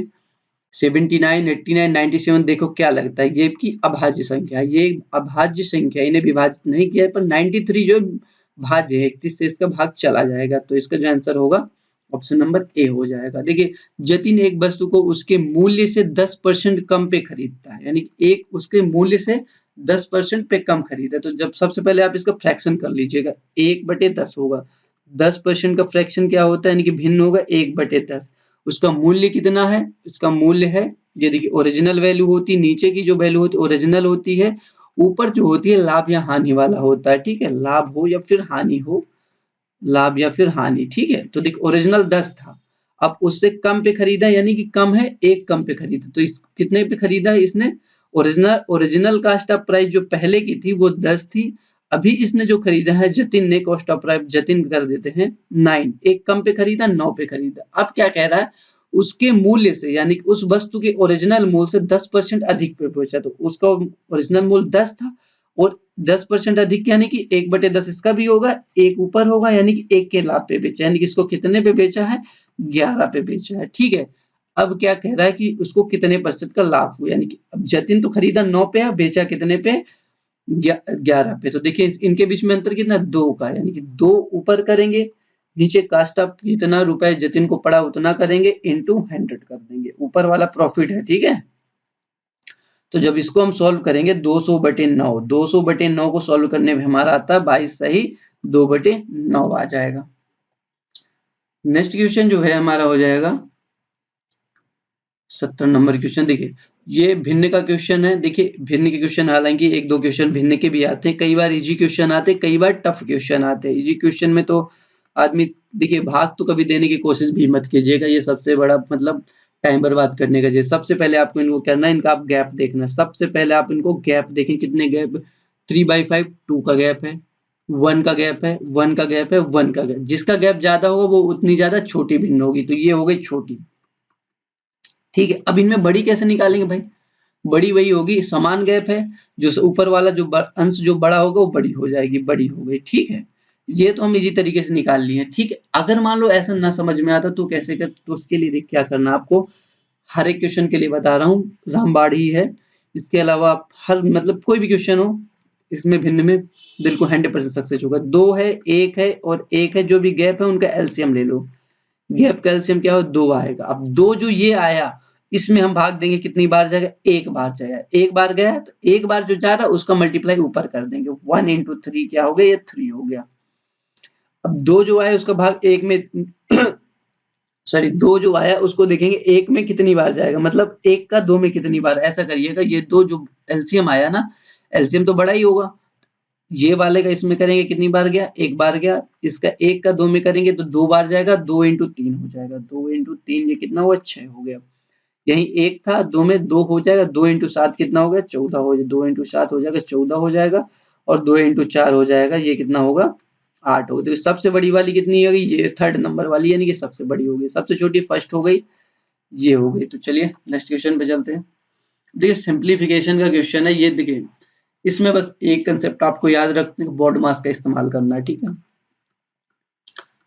79, 89, 97 देखो क्या लगता है? ये की अभाज्य संख्या है, ये अभाज्य संख्या, इन्हें विभाजित नहीं किया है, पर 93 जो भाज्य है, 31 से इसका भाग चला जाएगा, तो इसका जो आंसर होगा ऑप्शन नंबर ए हो जाएगा। देखिए जतिन एक वस्तु को उसके मूल्य से 10% कम पे खरीदता है, यानी कि एक उसके मूल्य से 10% पे कम खरीदा। तो जब सबसे पहले आप इसका फ्रैक्शन कर लीजिएगा, 1/10 होगा। 10% का फ्रैक्शन क्या होता है? यानी कि भिन्न होगा 1/10। उसका मूल्य कितना है? उसका मूल्य है, ये देखिए ओरिजिनल वैल्यू होती है, नीचे की जो वैल्यू होती है ओरिजिनल होती है, ऊपर जो होती है लाभ या हानि वाला होता है, ठीक है, लाभ हो या फिर हानि हो, लाभ या फिर हानि, ठीक है। तो देखो ओरिजिनल 10 था, अब उससे कम पे खरीदा, यानी कि कम है, एक कम पे खरीदा, तो इस कितने पे खरीदा है इसने? Original original cost of price जो पहले की थी वो 10 थी, अभी इसने जो खरीदा है जतिन ने, कॉस्ट ऑफ प्राइस जतिन कर देते हैं 9, एक कम पे खरीदा, 9 पे खरीदा। अब क्या कह रहा है? उसके मूल्य से, यानी कि उस वस्तु के ओरिजिनल मूल्य से 10% अधिक पे बेचा, तो उसका ओरिजिनल मूल्य 10 था और 10% अधिक यानी कि 1/10 इसका भी होगा, एक ऊपर होगा, यानी कि 1 के लाभ पे बेचा, यानी कि इसको कितने पे बेचा है? 11 पे बेचा है, ठीक है। अब क्या कह रहा है कि उसको कितने % का लाभ हुआ, यानी कि अब जतिन तो खरीदा 9 पे, बेचा कितने पे? 11 पे। तो देखिए इनके बीच में अंतर कितना? 2 का, यानी कि 2 ऊपर करेंगे, नीचे कास्ट ऑफ जितना रुपए जतिन को पड़ा उतना करेंगे, इनटू 100 कर देंगे, ऊपर वाला प्रॉफिट है, ठीक है। तो जब इसको हम सॉल्व करेंगे 200/9, 200/9 को सॉल्व करने में हमारा आता है 22 सही 2/9 आ जाएगा। नेक्स्ट क्वेश्चन जो है हमारा हो जाएगा 70 नंबर क्वेश्चन। देखिए ये भिन्न का क्वेश्चन है। देखिए भिन्न के क्वेश्चन हालांकि 1-2 क्वेश्चन भिन्न के भी आते हैं, कई बार इजी क्वेश्चन आते हैं, कई बार टफ क्वेश्चन आते हैं। इजी क्वेश्चन में तो आदमी, देखिए भाग तो कभी देने की कोशिश भी मत कीजिएगा, ये सबसे बड़ा मतलब टाइम बर्बाद करने का। जैसे सबसे पहले आपको इनको करना है, इनका आप गैप देखना, सबसे पहले आप इनको गैप देखें, कितने गैप? 3/5 2 का गैप है, 1 का गैप है, 1 का गैप है, 1 का गैप, जिसका गैप ज्यादा होगा वो उतनी ज्यादा छोटी भिन्न होगी, तो ये हो गई छोटी, ठीक है। अब इनमें बड़ी कैसे निकालेंगे भाई? बड़ी वही होगी, समान गैप है, जो ऊपर वाला जो अंश जो बड़ा होगा वो बड़ी हो जाएगी, बड़ी हो गई, ठीक है। ये तो हम इजी तरीके से निकाल लिए, ठीक है। अगर मान लो ऐसा ना समझ में आता तो कैसे कर, तो उसके लिए देख क्या करना आपको, हर एक क्वेश्चन के लिए बता रहा हूँ, रामबाड़ ही है, इसके अलावा आप हर मतलब कोई भी क्वेश्चन हो इसमें भिन्न में बिल्कुल 100% सक्सेस होगा। 2 है, 1 है और 1 है, जो भी गैप है उनका एलसीएम ले लो, गैप का एलसीएम क्या हो? 2 आएगा। अब 2 जो ये आया, इसमें हम भाग देंगे कितनी बार जाएगा, एक बार जाएगा, एक बार गया तो एक बार जो जा रहा है उसका मल्टीप्लाई ऊपर कर देंगे, 1 into 3 क्या हो गया, ये 3 हो गया। अब 2 जो आया उसका भाग एक में सॉरी 2 जो आया उसको देखेंगे एक में कितनी बार जाएगा, मतलब एक का 2 में कितनी बार, ऐसा करिएगा। ये 2 जो एलसीएम आया ना, एलसीएम तो बड़ा ही होगा, ये वाले का इसमें करेंगे कितनी बार गया, एक बार गया, इसका एक का 2 में करेंगे तो 2 बार जाएगा, 2 into 3 हो जाएगा, 2 into 3 ये कितना हुआ, 6 हो गया। यहीं एक था, 2 में 2 हो जाएगा, 2 into 7 कितना हो गया, 14 हो जाएगा, 2 into 7 हो जाएगा 14 हो जाएगा, और 2 into 4 हो जाएगा, ये कितना होगा, 8 होगा। तो सबसे बड़ी वाली कितनी होगी, ये थर्ड नंबर वाली, यानी कि सबसे बड़ी होगी, सबसे छोटी फर्स्ट हो गई, ये हो गई। तो चलिए नेक्स्ट क्वेश्चन पे चलते हैं। देखिए सिंप्लीफिकेशन का क्वेश्चन है ये, देखिए इसमें बस एक कंसेप्ट आपको याद रखना, बोर्ड मास का इस्तेमाल करना है, ठीक है।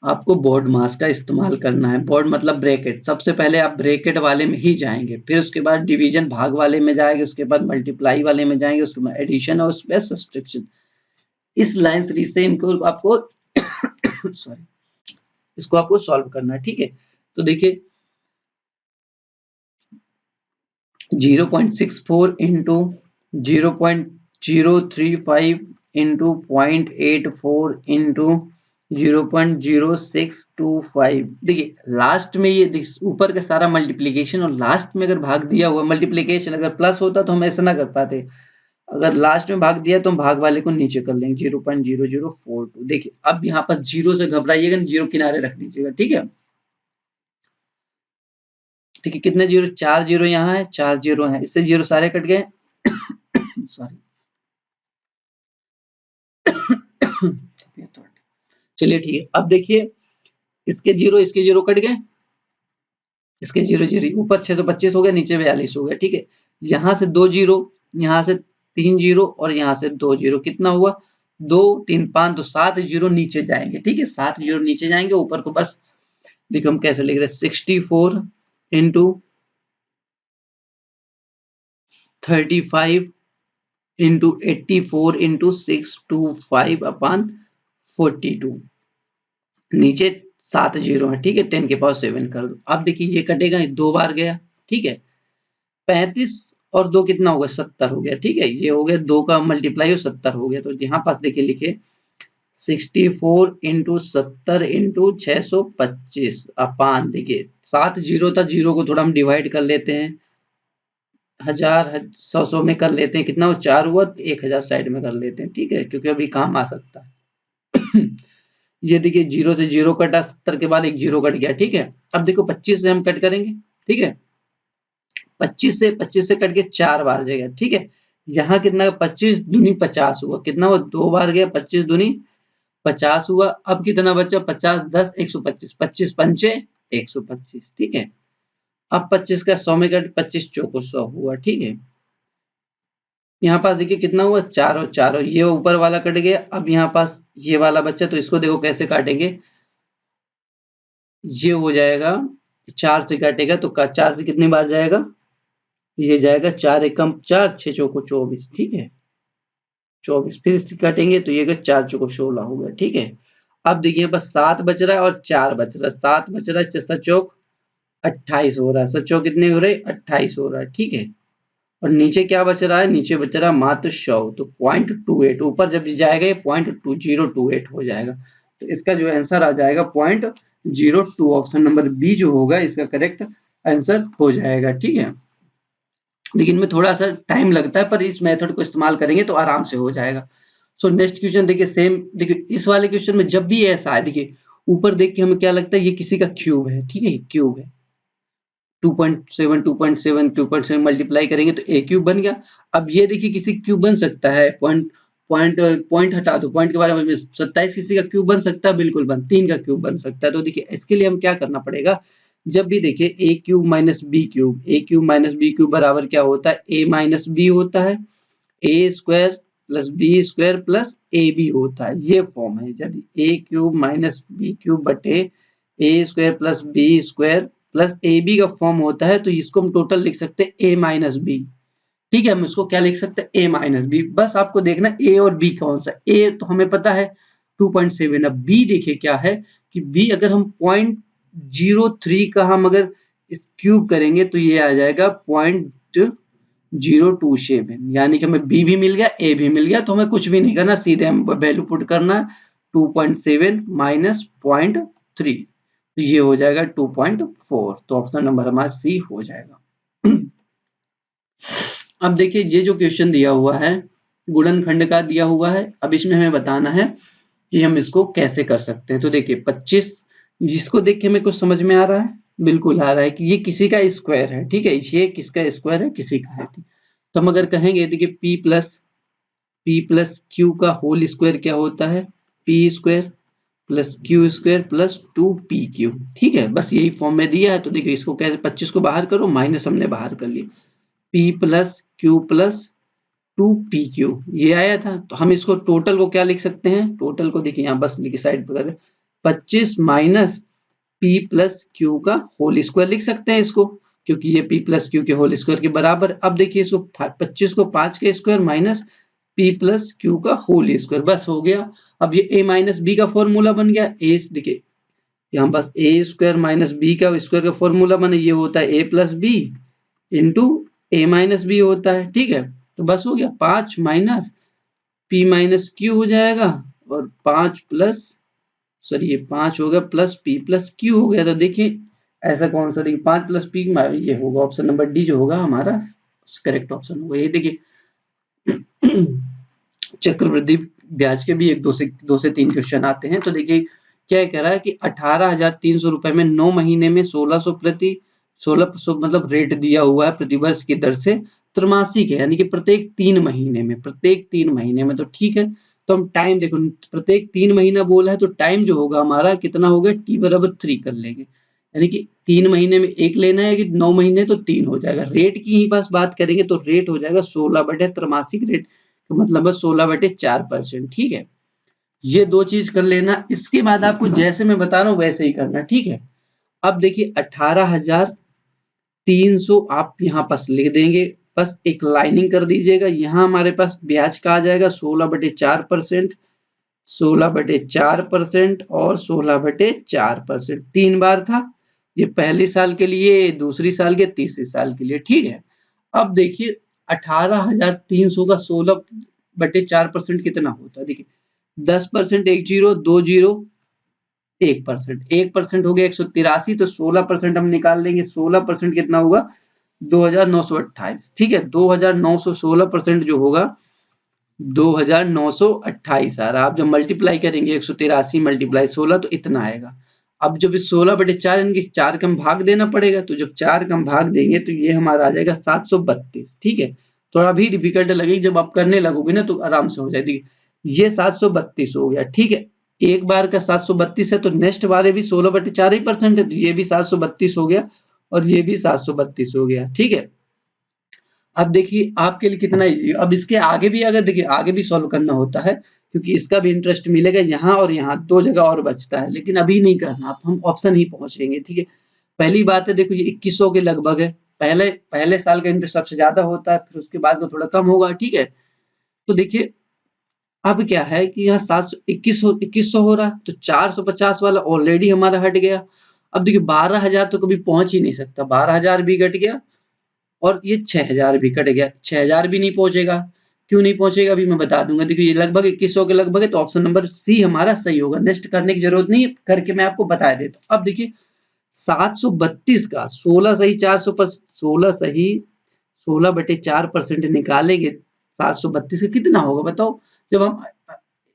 आपको बोर्ड मास का इस्तेमाल करना है, बोर्ड मतलब ब्रैकेट, सबसे पहले आप ब्रैकेट वाले में ही जाएंगे, फिर उसके बाद डिवीजन भाग वाले में जाएंगे, उसके बाद मल्टीप्लाई वाले में जाएंगे, उसके बाद एडिशन और उसके बाद सब्सट्रैक्शन। इस लाइन सीरीज से इनको आपको सॉरी इसको आपको सॉल्व करना है, ठीक है। तो देखिए 0.64 into 0.035 into 0.84 into 0.0625। देखिए लास्ट में ये ऊपर का सारा मल्टीप्लिकेशन और लास्ट में अगर भाग दिया हुआ मल्टीप्लिकेशन अगर प्लस होता तो हम ऐसा ना कर पाते, अगर लास्ट में भाग दिया तो हम भाग वाले को नीचे कर लेंगे 0.0042। देखिए अब यहाँ पर जीरो से घबराइएगा, जीरो किनारे रख दीजिएगा, ठीक है। ठीक है, कितने जीरो, 4 जीरो यहाँ है, 4 जीरो है, इससे जीरो सारे कट गए सॉरी चलिए ठीक है। अब देखिए इसके जीरो कट गए, इसके जीरो जीरो, ऊपर 625 हो गया, नीचे 42 हो गया, ठीक है। यहाँ से 2 जीरो, यहाँ से 3 जीरो और यहाँ से 2 जीरो, कितना हुआ 2 3 5, तो 7 जीरो नीचे जाएंगे, ठीक है। 7 जीरो नीचे जाएंगे, ऊपर को बस देखो हम कैसे लिख रहे हैं, 64 into 35 into 84 into 625 upon 42। नीचे 7 जीरो है, ठीक है, 10 के पावर 7 कर दो। अब देखिए ये कटेगा, दो बार गया, ठीक है, 35 और 2 कितना हो गया, 70 हो गया, ठीक है। ये हो गया 2 का मल्टीप्लाई और 70 हो गया। तो यहाँ पास देखिए लिखे 64 into 70 into 625 अपान, देखिए 7 जीरो था, जीरो को थोड़ा हम डिवाइड कर लेते हैं, हजार सौ में कर लेते हैं, कितना हो 4 हुआ, 1000 साइड में कर लेते हैं, ठीक है, क्योंकि अभी काम आ सकता है ये देखिए जीरो से जीरो कटा, 70 के बाद एक जीरो कट गया, ठीक है। अब देखो 25 से हम कट करेंगे, ठीक है, 25 से कट के 4 बार जाएगा, ठीक है। यहाँ कितना 25 दूनी 50 हुआ, कितना हुआ 2 बार गया, 25 दूनी 50 हुआ। अब कितना बचा, 50 10 125, 25 पंचे 125, ठीक है। अब 25 का 100 में कट, 25 चौको 100 हुआ, ठीक है। यहाँ पास देखिए कितना हुआ, 4 और 4, ये ऊपर वाला कट गया। अब यहाँ पास ये वाला बच्चा, तो इसको देखो कैसे काटेंगे, ये हो जाएगा 4 से काटेगा तो 4 से कितनी बार जाएगा, ये जाएगा 4 एकम 4, 6 चौको 24, ठीक है, 24। फिर इससे काटेंगे तो ये 4 चौको 16 हो गया, ठीक है। अब देखिए बस 7 बच रहा है और 4 बच रहा है, 7 बच रहा है, 7 चौक 28 हो रहा है, 7 चौक कितने हो रहे, 28 हो रहा है, ठीक है। और नीचे क्या बच रहा है, नीचे बच रहा है मात्र 100, तो 0.28, ऊपर जब जाएगा ये 0.2028 हो जाएगा। तो इसका जो आंसर आ जाएगा 0.02, ऑप्शन नंबर बी जो होगा इसका करेक्ट आंसर हो जाएगा, ठीक है। लेकिन इनमें थोड़ा सा टाइम लगता है, पर इस मेथड को इस्तेमाल करेंगे तो आराम से हो जाएगा। सो नेक्स्ट क्वेश्चन देखिए, सेम देखिए इस वाले क्वेश्चन में जब भी ऐसा है, देखिए ऊपर देख के हमें क्या लगता है ये किसी का क्यूब है, ठीक है, क्यूब है, 2.7 2.7 2.7 मल्टीप्लाई करेंगे तो ए क्यूब बन गया। अब ये देखिए किसी क्यूब बन सकता है, पॉइंट हटा दो, पॉइंट के बारे में 27 किसी का क्यूब बन सकता है, बिल्कुल 3 का क्यूब बन सकता है। तो देखिए इसके लिए हम क्या करना पड़ेगा, जब भी देखिए A cube minus B cube, A cube minus B cube बराबर क्या होता है, ए माइनस बी होता है, A square plus B square plus A B होता है, ये फॉर्म है। यदि A cube minus B cube बटे A square plus B square plus A B का फॉर्म होता है, तो इसको हम टोटल लिख सकते हैं ए माइनस बी, ठीक है। हम इसको क्या लिख सकते हैं, ए माइनस बी। बस आपको देखना ए और बी कौन सा, ए तो हमें पता है 2.7, अब बी देखिए क्या है कि बी अगर हम 0.03 का हम अगर इस क्यूब करेंगे तो ये आ जाएगा 0.027, यानी कि हमें बी भी मिल गया, ए भी मिल गया, तो हमें कुछ भी नहीं करना, सीधे हम वैल्यू पुट करना है 2.7 माइनस 0.3, तो ये हो जाएगा 2.4, तो ऑप्शन नंबर हमारा सी हो जाएगा। अब देखिए ये जो क्वेश्चन दिया हुआ है गुणनखंड का दिया हुआ है, अब इसमें हमें बताना है कि हम इसको कैसे कर सकते हैं। तो देखिए 25, जिसको देख के हमें कुछ समझ में आ रहा है, बिल्कुल आ रहा है कि ये किसी का स्क्वायर है, ठीक है, ये किसका स्क्वायर है, किसी का है। तो हम अगर कहेंगे देखिए p प्लस क्यू का होल स्क्वायर क्या होता है, P square plus Q square plus 2pq, ठीक है, बस यही फॉर्म में दिया है। तो देखिए इसको कैसे, 25 को बाहर करो, माइनस हमने बाहर कर लिया, p plus Q plus 2pq, ये आया था। तो हम इसको टोटल को क्या लिख सकते हैं, टोटल को देखिए यहाँ बस लिखिए साइड पर, 25 माइनस p प्लस क्यू का होल स्क्वायर लिख सकते हैं इसको, क्योंकि ये p प्लस क्यू के होल स्क्वायर के बराबर। अब देखिए इसको 25 को 5 के square minus p plus Q का होल स्क्वायर, बस हो गया। अब ये a माइनस बी का फॉर्मूला बन गया, a देखिए यहाँ बस a स्क्वायर माइनस बी का स्क्वायर का फॉर्मूला बने, ये होता है a plus B into A minus B होता है, ठीक है। तो बस हो गया 5 माइनस p माइनस क्यू हो जाएगा, और 5 प्लस, सॉरी ये 5 हो गया प्लस p प्लस क्यू हो गया। तो देखिए ऐसा कौन सा, देखिए 5 प्लस p, ये होगा ऑप्शन नंबर डी जो होगा हमारा करेक्ट ऑप्शन होगा। ये देखिए चक्रवृद्धि ब्याज के भी एक दो से तीन क्वेश्चन आते हैं। तो देखिए क्या कह रहा है कि 18,300 रुपए में 9 महीने में 1600 मतलब रेट दिया हुआ है प्रतिवर्ष की दर से, त्रैमासिक है, यानी कि प्रत्येक 3 महीने में, तो ठीक है। तो हम टाइम देखो, प्रत्येक 3 महीना बोला है, तो टाइम जो होगा हमारा कितना हो गया, t बराबर 3 कर लेंगे, यानी कि 3 महीने में 1 लेना है, कि 9 महीने तो 3 हो जाएगा। रेट की ही बस बात करेंगे तो रेट हो जाएगा 16 बटे त्रैमासिक रेट, तो मतलब 16/4%, ठीक है। ये दो चीज कर लेना, इसके बाद आपको जैसे मैं बता रहा हूँ वैसे ही करना, ठीक है। अब देखिए 18,300 आप यहाँ पास लिख देंगे, बस एक लाइनिंग कर दीजिएगा। यहाँ हमारे पास ब्याज का आ जाएगा 16/4%, 16/4% और 16/4%, 3 बार था, ये पहले साल के लिए, दूसरी साल के, तीसरे साल के लिए, ठीक है। अब देखिए 18,300 का 16/4% कितना होता है, देखिए 10%, 1 जीरो, 2 जीरो, 1%, 1% हो गया 183, तो 16% हम निकाल लेंगे, 16% कितना होगा 2,928, ठीक है। 2,916% जो होगा 2,928 आ रहा, आप जब मल्टीप्लाई करेंगे 183 मल्टीप्लाई 16 तो इतना आएगा। अब जब इस 16/4 यानी कि 4 का हम भाग देना पड़ेगा, तो जब 4 का हम भाग देंगे तो ये हमारा आ जाएगा 732, ठीक है। थोड़ा भी डिफिकल्ट लगेगी, जब आप करने लगोगे ना तो आराम से हो जाएगी। ये 732 हो गया, ठीक है। एक बार का 732 है, तो नेक्स्ट वाले भी 16/4 ही परसेंट है, तो ये भी 732 हो गया, और ये भी 732 हो गया, ठीक है। अब देखिए आपके लिए कितना इजी, अब इसके आगे भी, अगर देखिए आगे भी सॉल्व करना होता है, क्योंकि इसका भी इंटरेस्ट मिलेगा, यहाँ और यहाँ दो जगह और बचता है, लेकिन अभी नहीं करना, अब हम ऑप्शन ही पहुंचेंगे, ठीक है। पहली बात है, देखो ये 2100 के लगभग है, पहले पहले साल का इंटरेस्ट सबसे ज्यादा होता है, फिर उसके बाद तो थोड़ा कम होगा, ठीक है। तो देखिए अब क्या है कि यहाँ 2100 हो रहा है, तो 450 वाला ऑलरेडी हमारा हट गया। अब देखिए 12,000 तो कभी पहुंच ही नहीं सकता, 12,000 भी घट गया, और ये 6,000 भी कट गया, 6,000 भी नहीं पहुंचेगा। क्यों नहीं पहुंचेगा अभी मैं बता दूंगा। देखिए ये लगभग 2100 के लगभग है, तो ऑप्शन नंबर सी हमारा सही होगा, नेक्स्ट करने की जरूरत नहीं है, करके मैं आपको बता देता हूँ। अब देखिए 732 का 16 सही 400 पर 16 सही 16/4% निकालेंगे, 732 का कितना होगा बताओ। जब हम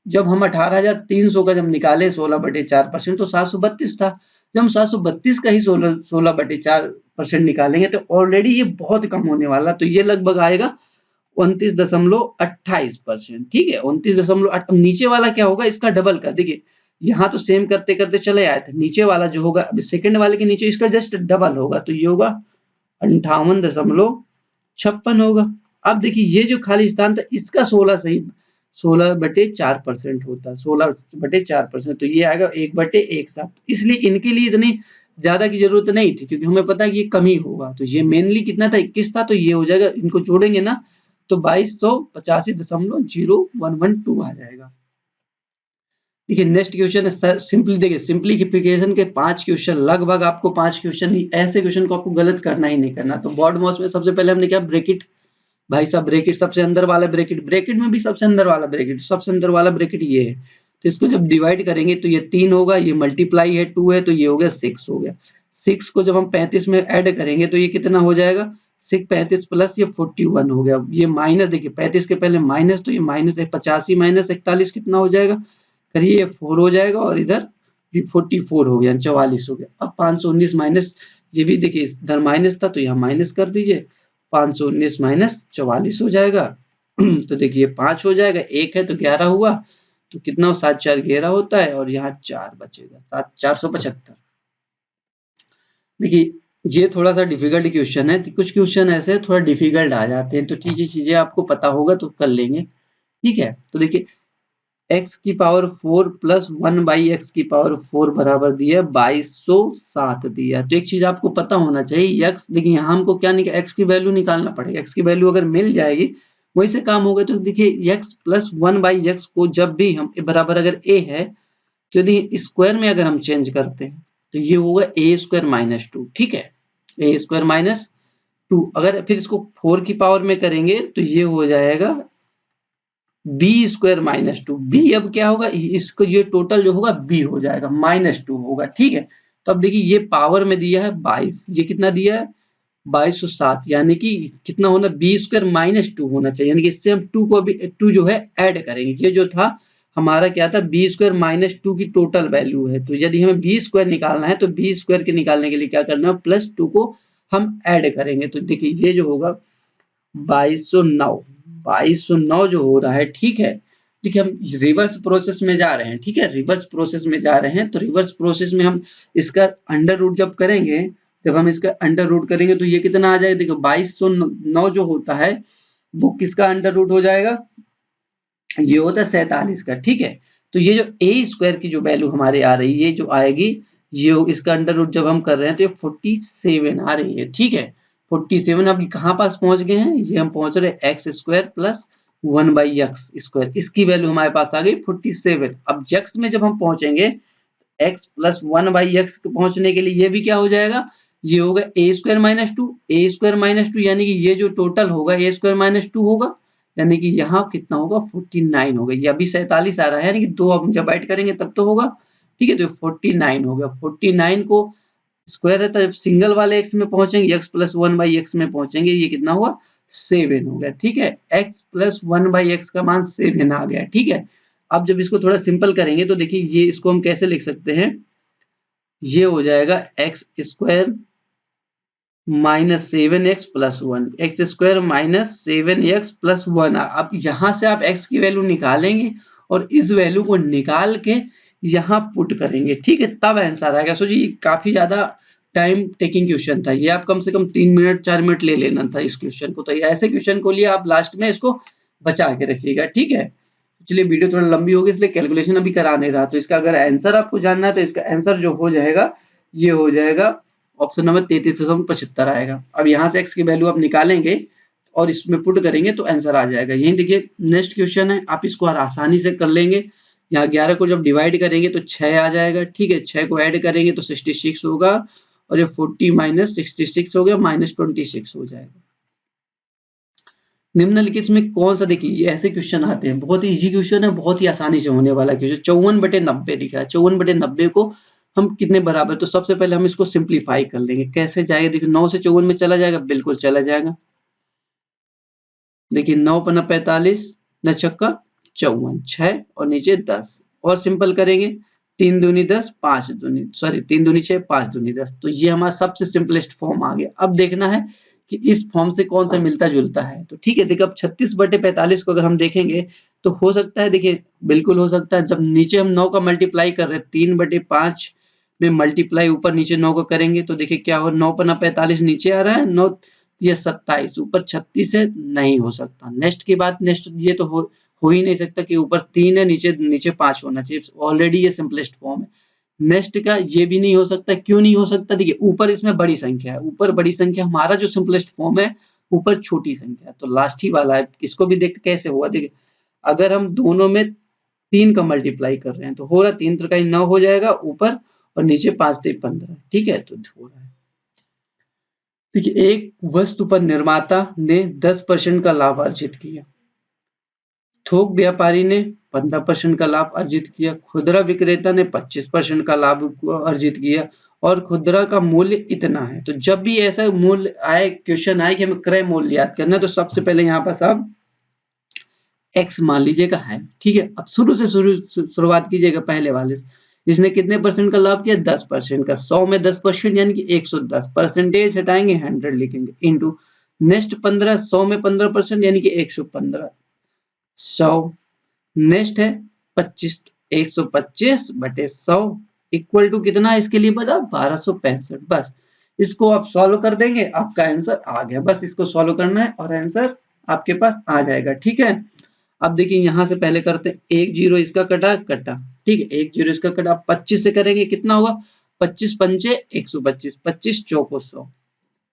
जब हम 18,300 का जब निकाले 16/4% तो 732 था। जब हम 732 का ही 16/4% निकालेंगे तो ऑलरेडी ये बहुत कम होने वाला, तो ये लगभग आएगा 29.28%, ठीक है। 29.8, नीचे वाला क्या होगा, इसका डबल का, देखिए यहाँ तो सेम करते करते चले आए थे, नीचे वाला जो होगा अभी सेकंड वाले के नीचे इसका जस्ट डबल होगा, तो ये होगा 58.56 होगा। अब देखिए ये जो खाली स्थान था इसका 16/4% होता है, 16/4%, तो ये आएगा 1/17, इसलिए इनके लिए इतनी ज्यादा की जरूरत नहीं थी, क्योंकि हमें पता है कि ये कम ही होगा। तो ये मेनली कितना था 21 था, तो ये हो जाएगा, इनको जोड़ेंगे ना तो 2285.012 आ जाएगा। देखिए नेक्स्ट क्वेश्चन है सिंपली, देखिए सिंप्लीफिकेशन के 5 क्वेश्चन, लगभग आपको 5 क्वेश्चन ही ऐसे क्वेश्चन को आपको गलत करना ही नहीं करना। तो बॉड मॉस में सबसे पहले हमने क्या ब्रैकेट, भाई साहब ब्रैकेट सबसे अंदर वाला ब्रैकेट, ब्रैकेट में भी सबसे अंदर वाला ब्रैकेट, सबसे अंदर वाला ब्रैकेट ये है। तो इसको जब डिवाइड करेंगे तो ये 3 होगा, ये मल्टीप्लाई है 2 है तो ये हो गया 6 हो गया। 6 को जब हम 35 में ऐड करेंगे तो ये कितना हो जाएगा, 6 35 प्लस ये 41 हो गया। ये माइनस, देखिए 35 के पहले माइनस, तो ये माइनस 85 माइनस 41 कितना हो जाएगा, करिए ये 4 हो जाएगा और इधर 44 हो गया, 44 हो गया। अब 519 माइनस, ये भी देखिए इधर माइनस था तो यहाँ माइनस कर दीजिए, 519 माइनस 44 हो जाएगा। तो देखिए 5 हो जाएगा, 1 है तो 11 हुआ, तो कितना 7 4 11 होता है और यहाँ 4 बचेगा, 7 475। देखिए ये थोड़ा सा डिफिकल्ट क्वेश्चन है, कुछ क्वेश्चन ऐसे थोड़ा डिफिकल्ट आ जाते हैं, तो ठीक है चीजें आपको पता होगा तो कर लेंगे, ठीक है। तो देखिए x की पावर 4 प्लस 1 बाई एक्स की पावर 4 बराबर दिया है 2207 दिया है। तो एक चीज आपको पता होना चाहिए, x देखिए यहाँ हमको क्या निकाल, x की वैल्यू निकालना पड़ेगा, x की वैल्यू अगर मिल जाएगी वही से काम होगा। तो देखिए x प्लस 1 बाई एक्स को जब भी हम बराबर अगर a है तो यदि स्क्वायर में अगर हम चेंज करते हैं तो ये होगा ए स्क्वायर माइनस 2, ठीक है, ए स्क्वायर माइनस 2। अगर फिर इसको 4 की पावर में करेंगे तो ये हो जाएगा बी स्क्वायर माइनस 2। बी अब क्या होगा, इसको ये टोटल जो होगा बी हो जाएगा -2 होगा, ठीक है। तो अब देखिए ये पावर में दिया है 22, ये कितना दिया है 2207, यानी कि कितना होना, बी स्क्वायर माइनस 2 होना चाहिए, यानी कि इससे हम 2 को अभी 2 जो है ऐड करेंगे। ये जो था हमारा क्या था, बी स्क्वायर माइनस 2 की टोटल वैल्यू है, तो यदि हमें बी स्क्वायर निकालना है तो बी स्क्वायर के निकालने के लिए क्या करना है, प्लस 2 को हम ऐड करेंगे। तो देखिए ये जो होगा 2209 जो हो रहा है, ठीक है। देखिए हम रिवर्स प्रोसेस में जा रहे हैं, ठीक है, रिवर्स प्रोसेस में जा रहे हैं। तो रिवर्स प्रोसेस में हम इसका अंडर रूट जब करेंगे, जब हम इसका अंडर रूट करेंगे तो ये कितना आ जाएगा, देखो 2209 जो होता है वो किसका अंडर रूट हो जाएगा, ये होता है 47 का, ठीक है। तो ये जो ए स्क्वायर की जो वैल्यू हमारे आ रही है, ये जो आएगी, ये इसका अंडर रूट जब हम कर रहे हैं तो ये 47 आ रही है, ठीक है। 47 अब कहाँ पास पहुंच गए हैं, ये हम पहुंच रहे हैं x square plus 1 by x square, इसकी वैल्यू हमारे पास आ गई 47। अब एक्स में जब हम पहुंचेंगे, एक्स प्लस 1 बाई एक्स पहुंचने के लिए ये भी क्या हो जाएगा, ये होगा ए स्क्वायर माइनस 2, ए स्क्वायर माइनस 2, यानी कि ये जो टोटल होगा ए स्क्वायर माइनस 2 होगा, यानी कि यहाँ कितना होगा 49 होगा। ये अभी 47 आ रहा है, यानी कि 2 अब जब ऐड करेंगे तब तो होगा, ठीक है। तो 49 हो गया, 49 को स्क्वायर रहता है, जब सिंगल वाले एक्स में पहुंचेंगे, एक्स प्लस 1 बाई एक्स में पहुंचेंगे, ये कितना हुआ 7 हो गया, ठीक है। एक्स प्लस 1 बाई एक्स का मान 7 आ गया, ठीक है। अब जब इसको थोड़ा सिंपल करेंगे तो देखिए ये इसको हम कैसे लिख सकते हैं, ये हो जाएगा x square minus 7x plus 1, x square minus 7x plus 1। अब यहाँ से आप x की वैल्यू निकालेंगे और इस वैल्यू को निकाल के यहाँ पुट करेंगे, ठीक है, तब आंसर आएगा। सोचिए काफी ज्यादा टाइम टेकिंग क्वेश्चन था ये, आप कम से कम 3 मिनट 4 मिनट ले लेना था इस क्वेश्चन को। तो ऐसे क्वेश्चन को लिए आप लास्ट में इसको बचा के रखिएगा, ठीक है। चलिए वीडियो थोड़ा लंबी होगी इसलिए कैलकुलेशन अभी करा नहीं रहा, तो इसका अगर आंसर आपको जानना है तो इसका आंसर जो हो जाएगा, ये हो जाएगा ऑप्शन नंबर 3375 आएगा। अब यहाँ से x की वैल्यू आप निकालेंगे और इसमें पुट करेंगे तो आंसर आ जाएगा। यही देखिए नेक्स्ट क्वेश्चन है, आप इसको आसानी से कर लेंगे। यहाँ 11 को जब डिवाइड करेंगे तो 6 आ जाएगा, ठीक है, 6 को ऐड करेंगे तो 66 होगा और ये 40 माइनस 66 हो गया, -26 हो जाएगा। निम्नलिखित में कौन सा, देखिए ये ऐसे क्वेश्चन आते हैं, बहुत ही इजी क्वेश्चन है, बहुत ही आसानी से होने वाला क्वेश्चन। 54/90 लिखा है, 54/90 को हम कितने बराबर, तो सबसे पहले हम इसको सिंप्लीफाई कर लेंगे। कैसे जाएगा, देखिए 9 से 54 में चला जाएगा, बिल्कुल चला जाएगा। देखिए 9 पन्ना 45, 9 छक्का 54, 6 और नीचे 10 और सिंपल करेंगे, 3 दूनी 10, 5 दूनी, सॉरी 3 दूनी 6, 5 दूनी 10। तो ये हमारा सबसे सिंपलेस्ट फॉर्म आ गया। अब देखना है कि इस फॉर्म से कौन सा मिलता जुलता है, तो ठीक है। देखिए अब 36/45 को अगर हम देखेंगे तो हो सकता है, देखिए बिल्कुल हो सकता है, जब नीचे हम 9 का मल्टीप्लाई कर रहे हैं, 3/5 में मल्टीप्लाई ऊपर नीचे 9 का करेंगे तो देखिए क्या हो, 9 पन्ना 45 नीचे आ रहा है, 9 ये 27, ऊपर 36 है, नहीं हो सकता। नेक्स्ट की बात, नेक्स्ट ये तो हो ही नहीं सकता कि ऊपर 3 है नीचे नीचे 5 होना चाहिए, ऑलरेडी ये सिंपलेस्ट फॉर्म है। नेक्स्ट का ये भी नहीं हो सकता, क्यों नहीं हो सकता, देखिए ऊपर इसमें बड़ी संख्या है, ऊपर बड़ी संख्या, हमारा जो सिंपलेस्ट फॉर्म है ऊपर छोटी संख्या है, तो लास्ट ही वाला है। इसको भी देखते कैसे हुआ, देखिए अगर हम दोनों में 3 का मल्टीप्लाई कर रहे हैं तो हो रहा है 3 त्रिकाई 9 हो जाएगा ऊपर और नीचे 5 3 15। ठीक है, तो हो रहा है। देखिए, एक वस्तु पर निर्माता ने 10% का लाभ अर्जित किया, थोक व्यापारी ने 15% का लाभ अर्जित किया, खुदरा विक्रेता ने 25% का लाभ अर्जित किया और खुदरा का मूल्य इतना है। तो जब भी ऐसा मूल्य आए, क्वेश्चन आए कि हमें क्रय मूल्य याद करना है, तो सबसे पहले यहाँ पास आप x मान लीजिएगा है। ठीक है, अब शुरुआत कीजिएगा पहले वाले से। इसने कितने परसेंट का लाभ किया? 10% का। 100 में 10% यानी कि 110, परसेंटेज हटाएंगे 100 लिखेंगे, इनटू नेक्स्ट 15, 100 में 15% यानी कि 115, 100 नेक्स्ट है 25, 125 बटे 100 इक्वल टू कितना है इसके लिए बता? 1265। बस इसको आप सॉल्व कर देंगे, आपका आंसर आ गया। बस इसको सॉल्व करना है और आंसर आपके पास आ जाएगा। ठीक है, अब देखिए यहां से पहले करते हैं, 1 0 इसका कटा कटा। ठीक है, 1 0 इसका कटा। 25 से करेंगे कितना होगा? 25 पंचे 125, 25 चौको 100,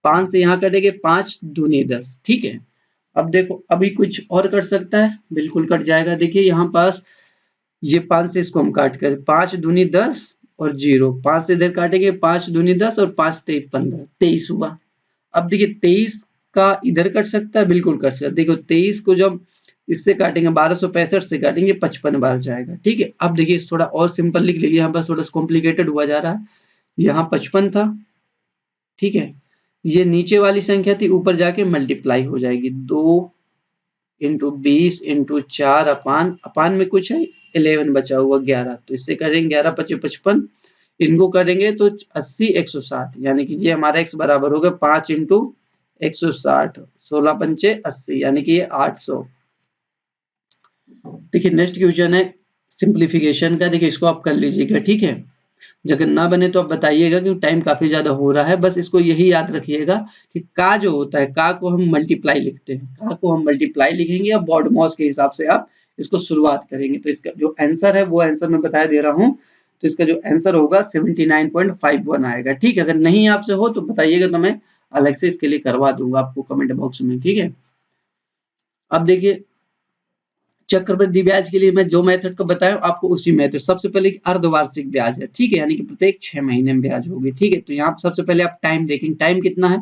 5 से यहाँ कटेंगे, 5 दूनी 10। ठीक है, अब देखो अभी कुछ और कट सकता है, बिल्कुल कट जाएगा। देखिए यहाँ पास ये 5 से इसको हम काट कर, 5 दूनी 10 और 0, 5 से इधर काटेंगे, 5 दूनी 10 और 5 तेईस 15, 23 हुआ। अब देखिए 23 का इधर कट सकता है, बिल्कुल कट सकता है। देखो 23 को जब इससे काटेंगे, 1265 से काटेंगे, 55 बार जाएगा। ठीक है, अब देखिए थोड़ा और सिंपल लिख लीजिए, यहाँ पर थोड़ा कॉम्प्लिकेटेड हुआ जा रहा है। यहाँ 55 था, ठीक है, ये नीचे वाली संख्या थी, ऊपर जाके मल्टीप्लाई हो जाएगी, 2 इंटू 20 इंटू 4 अपान, अपान में कुछ है 11 बचा हुआ 11, तो इससे करेंगे 11 पचे 55, इनको करेंगे तो 80 160, यानी कि ये हमारा x बराबर होगा 5 इंटू 160, 16 पंचे 80, यानी कि ये 800। देखिए नेक्स्ट क्वेश्चन है सिंप्लीफिकेशन का। देखिए इसको आप कर लीजिएगा। ठीक है, अगर ना बने तो आप बताइएगा क्योंकि टाइम काफी ज्यादा हो रहा है। बस इसको यही याद रखिएगा कि का जो होता है, का को हम मल्टीप्लाई लिखते हैं, का को हम मल्टीप्लाई लिखेंगे और बॉड मॉस के हिसाब से आप इसको शुरुआत करेंगे। तो इसका जो आंसर है वो आंसर मैं बता दे रहा हूँ। तो इसका जो आंसर होगा 79.51 आएगा। ठीक है, अगर नहीं आपसे हो तो बताइएगा, तो मैं अलग से इसके लिए करवा दूंगा आपको कमेंट बॉक्स में। ठीक है, अब देखिए चक्रवृद्धि ब्याज के लिए मैं जो मेथड को बताया आपको उसी मेथड, सबसे पहले अर्धवार्षिक ब्याज है। ठीक है, यानी कि प्रत्येक 6 महीने में ब्याज होगी। ठीक है, तो यहाँ सबसे पहले आप टाइम देखेंगे, टाइम कितना है?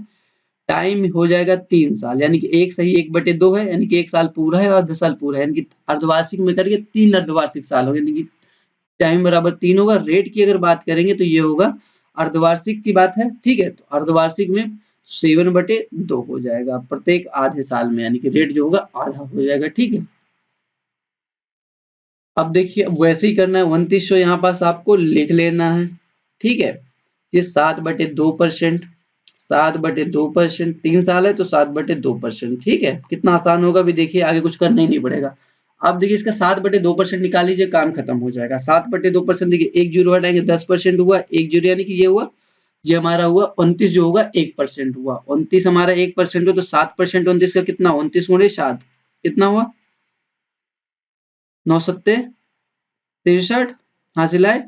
टाइम हो जाएगा 3 साल, यानी कि 1 सही 1/2 है, यानी कि 1 साल पूरा है और 10 साल पूरा है, यानी कि अर्धवार्षिक में करके 3 अर्धवार्षिक साल हो, यानी कि टाइम बराबर 3 होगा। रेट की अगर बात करेंगे तो ये होगा, अर्धवार्षिक की बात है। ठीक है, तो अर्धवार्षिक में 7/2 हो जाएगा प्रत्येक आधे साल में, यानी कि रेट जो होगा आधा हो जाएगा। ठीक है, अब देखिए वैसे ही करना है, 2900 यहाँ पास आपको लिख लेना है। ठीक है, ये 7/2%, 7/2%, 3 साल है तो 7/2%। ठीक है, कितना आसान होगा भी, देखिए आगे कुछ करना ही नहीं पड़ेगा। अब देखिए इसका 7/2% निकाल लीजिए, काम खत्म हो जाएगा। 7/2% देखिए, एक जीरो हटाएंगे 10% हुआ, एक जीरो यानी कि ये हुआ, ये हमारा हुआ 29 जो होगा 1% हुआ। 29 हमारा 1% हो तो 7% 29 का कितना? 29 गुणे 7 कितना हुआ? 9 सत्ते 63 हासिल आए,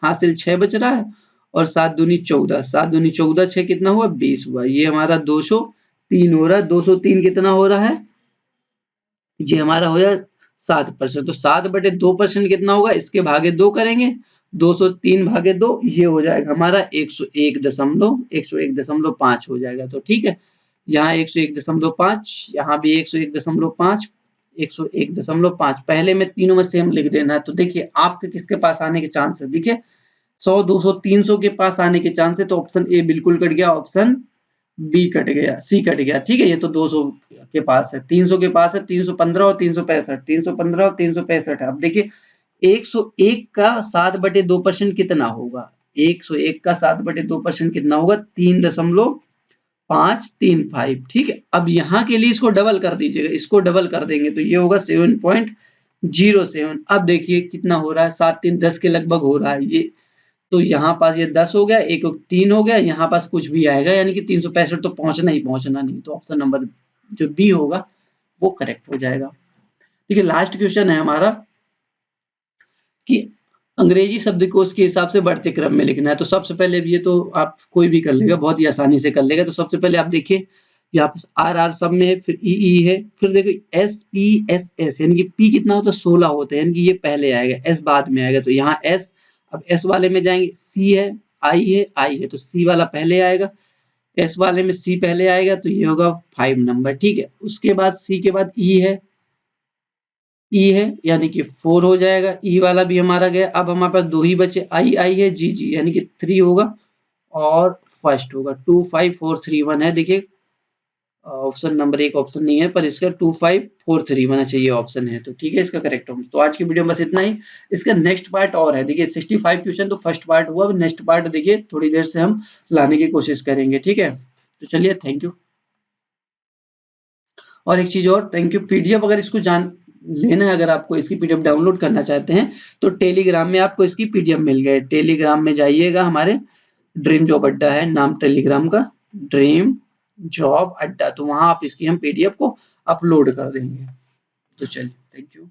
हासिल 6 बच रहा है और 7 दूनी 14, 7 दूनी 14, 6 कितना हुआ? 20 हुआ। ये हमारा 203 हो रहा है। 203 कितना हो रहा है? ये हमारा हो जाए 7%, तो 7/2% कितना होगा? इसके भागे 2 करेंगे, 203 भागे 2 ये हो जाएगा हमारा 101.5 हो जाएगा। तो ठीक है, यहाँ 101.5, यहाँ भी 101.5, 101.5, पहले में तीनों में सेम लिख देना है। तो देखिए आपके किसके पास आने के चांस है? देखिए 100 200 300 के पास आने के चांस है, तो ऑप्शन ए बिल्कुल कट गया, ऑप्शन बी कट गया, सी कट गया। ठीक है, ये तो 200 के पास है, 300 के पास है, 315 और 365, 315 और 365 है। अब देखिए 101 का 7/2% कितना होगा? 101 का 7/2% कितना होगा? 3.535। ठीक है, अब यहाँ के लिए इसको डबल कर दीजिएगा, इसको डबल कर देंगे तो ये होगा 7.07। अब देखिए कितना हो रहा है? 7 3 10 के लगभग हो रहा है ये, तो यहाँ पास ये 10 हो गया, एक 3 हो गया, यहाँ पास कुछ भी आएगा, यानी कि 365 तो पहुंचना ही पहुंचना नहीं, तो ऑप्शन नंबर जो बी होगा वो करेक्ट हो जाएगा। ठीक है, लास्ट क्वेश्चन है हमारा कि अंग्रेजी शब्दकोश के हिसाब से बढ़ते क्रम में लिखना है। तो सबसे पहले ये तो आप कोई भी कर लेगा, बहुत ही आसानी से कर लेगा। तो सबसे पहले आप देखिए यहाँ पे आर आर सब में है, फिर ई ई है, फिर देखो एस पी एस एस, यानी कि पी कितना होता है 16 होता है, यानी कि ये पहले आएगा, एस बाद में आएगा, तो यहाँ एस, अब एस वाले में जाएंगे, सी है, आई है, तो सी वाला पहले आएगा, एस वाले में सी पहले आएगा, तो ये होगा 5 नंबर, ठीक है। उसके बाद सी के बाद ई है यानी कि 4 हो जाएगा, ई वाला भी हमारा गया। अब हमारे पास दो ही बचे, आई है, जी यानी कि 3 होगा और फर्स्ट होगा 2 5 4 3 1 है। देखिए ऑप्शन नंबर एक ऑप्शन नहीं है, पर इसका 2 5 4 3 1 चाहिए ऑप्शन है, तो ठीक है इसका करेक्ट होगा। तो आज की वीडियो में बस इतना ही। इसका नेक्स्ट पार्ट और है, देखिए 65 क्वेश्चन तो फर्स्ट पार्ट हुआ, नेक्स्ट पार्ट देखिए थोड़ी देर से हम लाने की कोशिश करेंगे, ठीक है। तो चलिए थैंक यू। और एक चीज और, थैंक यू, पीडीएफ अगर इसको जान लेना है, अगर आपको इसकी पीडीएफ डाउनलोड करना चाहते हैं तो टेलीग्राम में आपको इसकी पीडीएफ मिल गए। टेलीग्राम में जाइएगा, हमारे ड्रीम जॉब अड्डा है नाम टेलीग्राम का, ड्रीम जॉब अड्डा, तो वहां आप इसकी हम पीडीएफ को अपलोड कर देंगे। तो चलिए थैंक यू।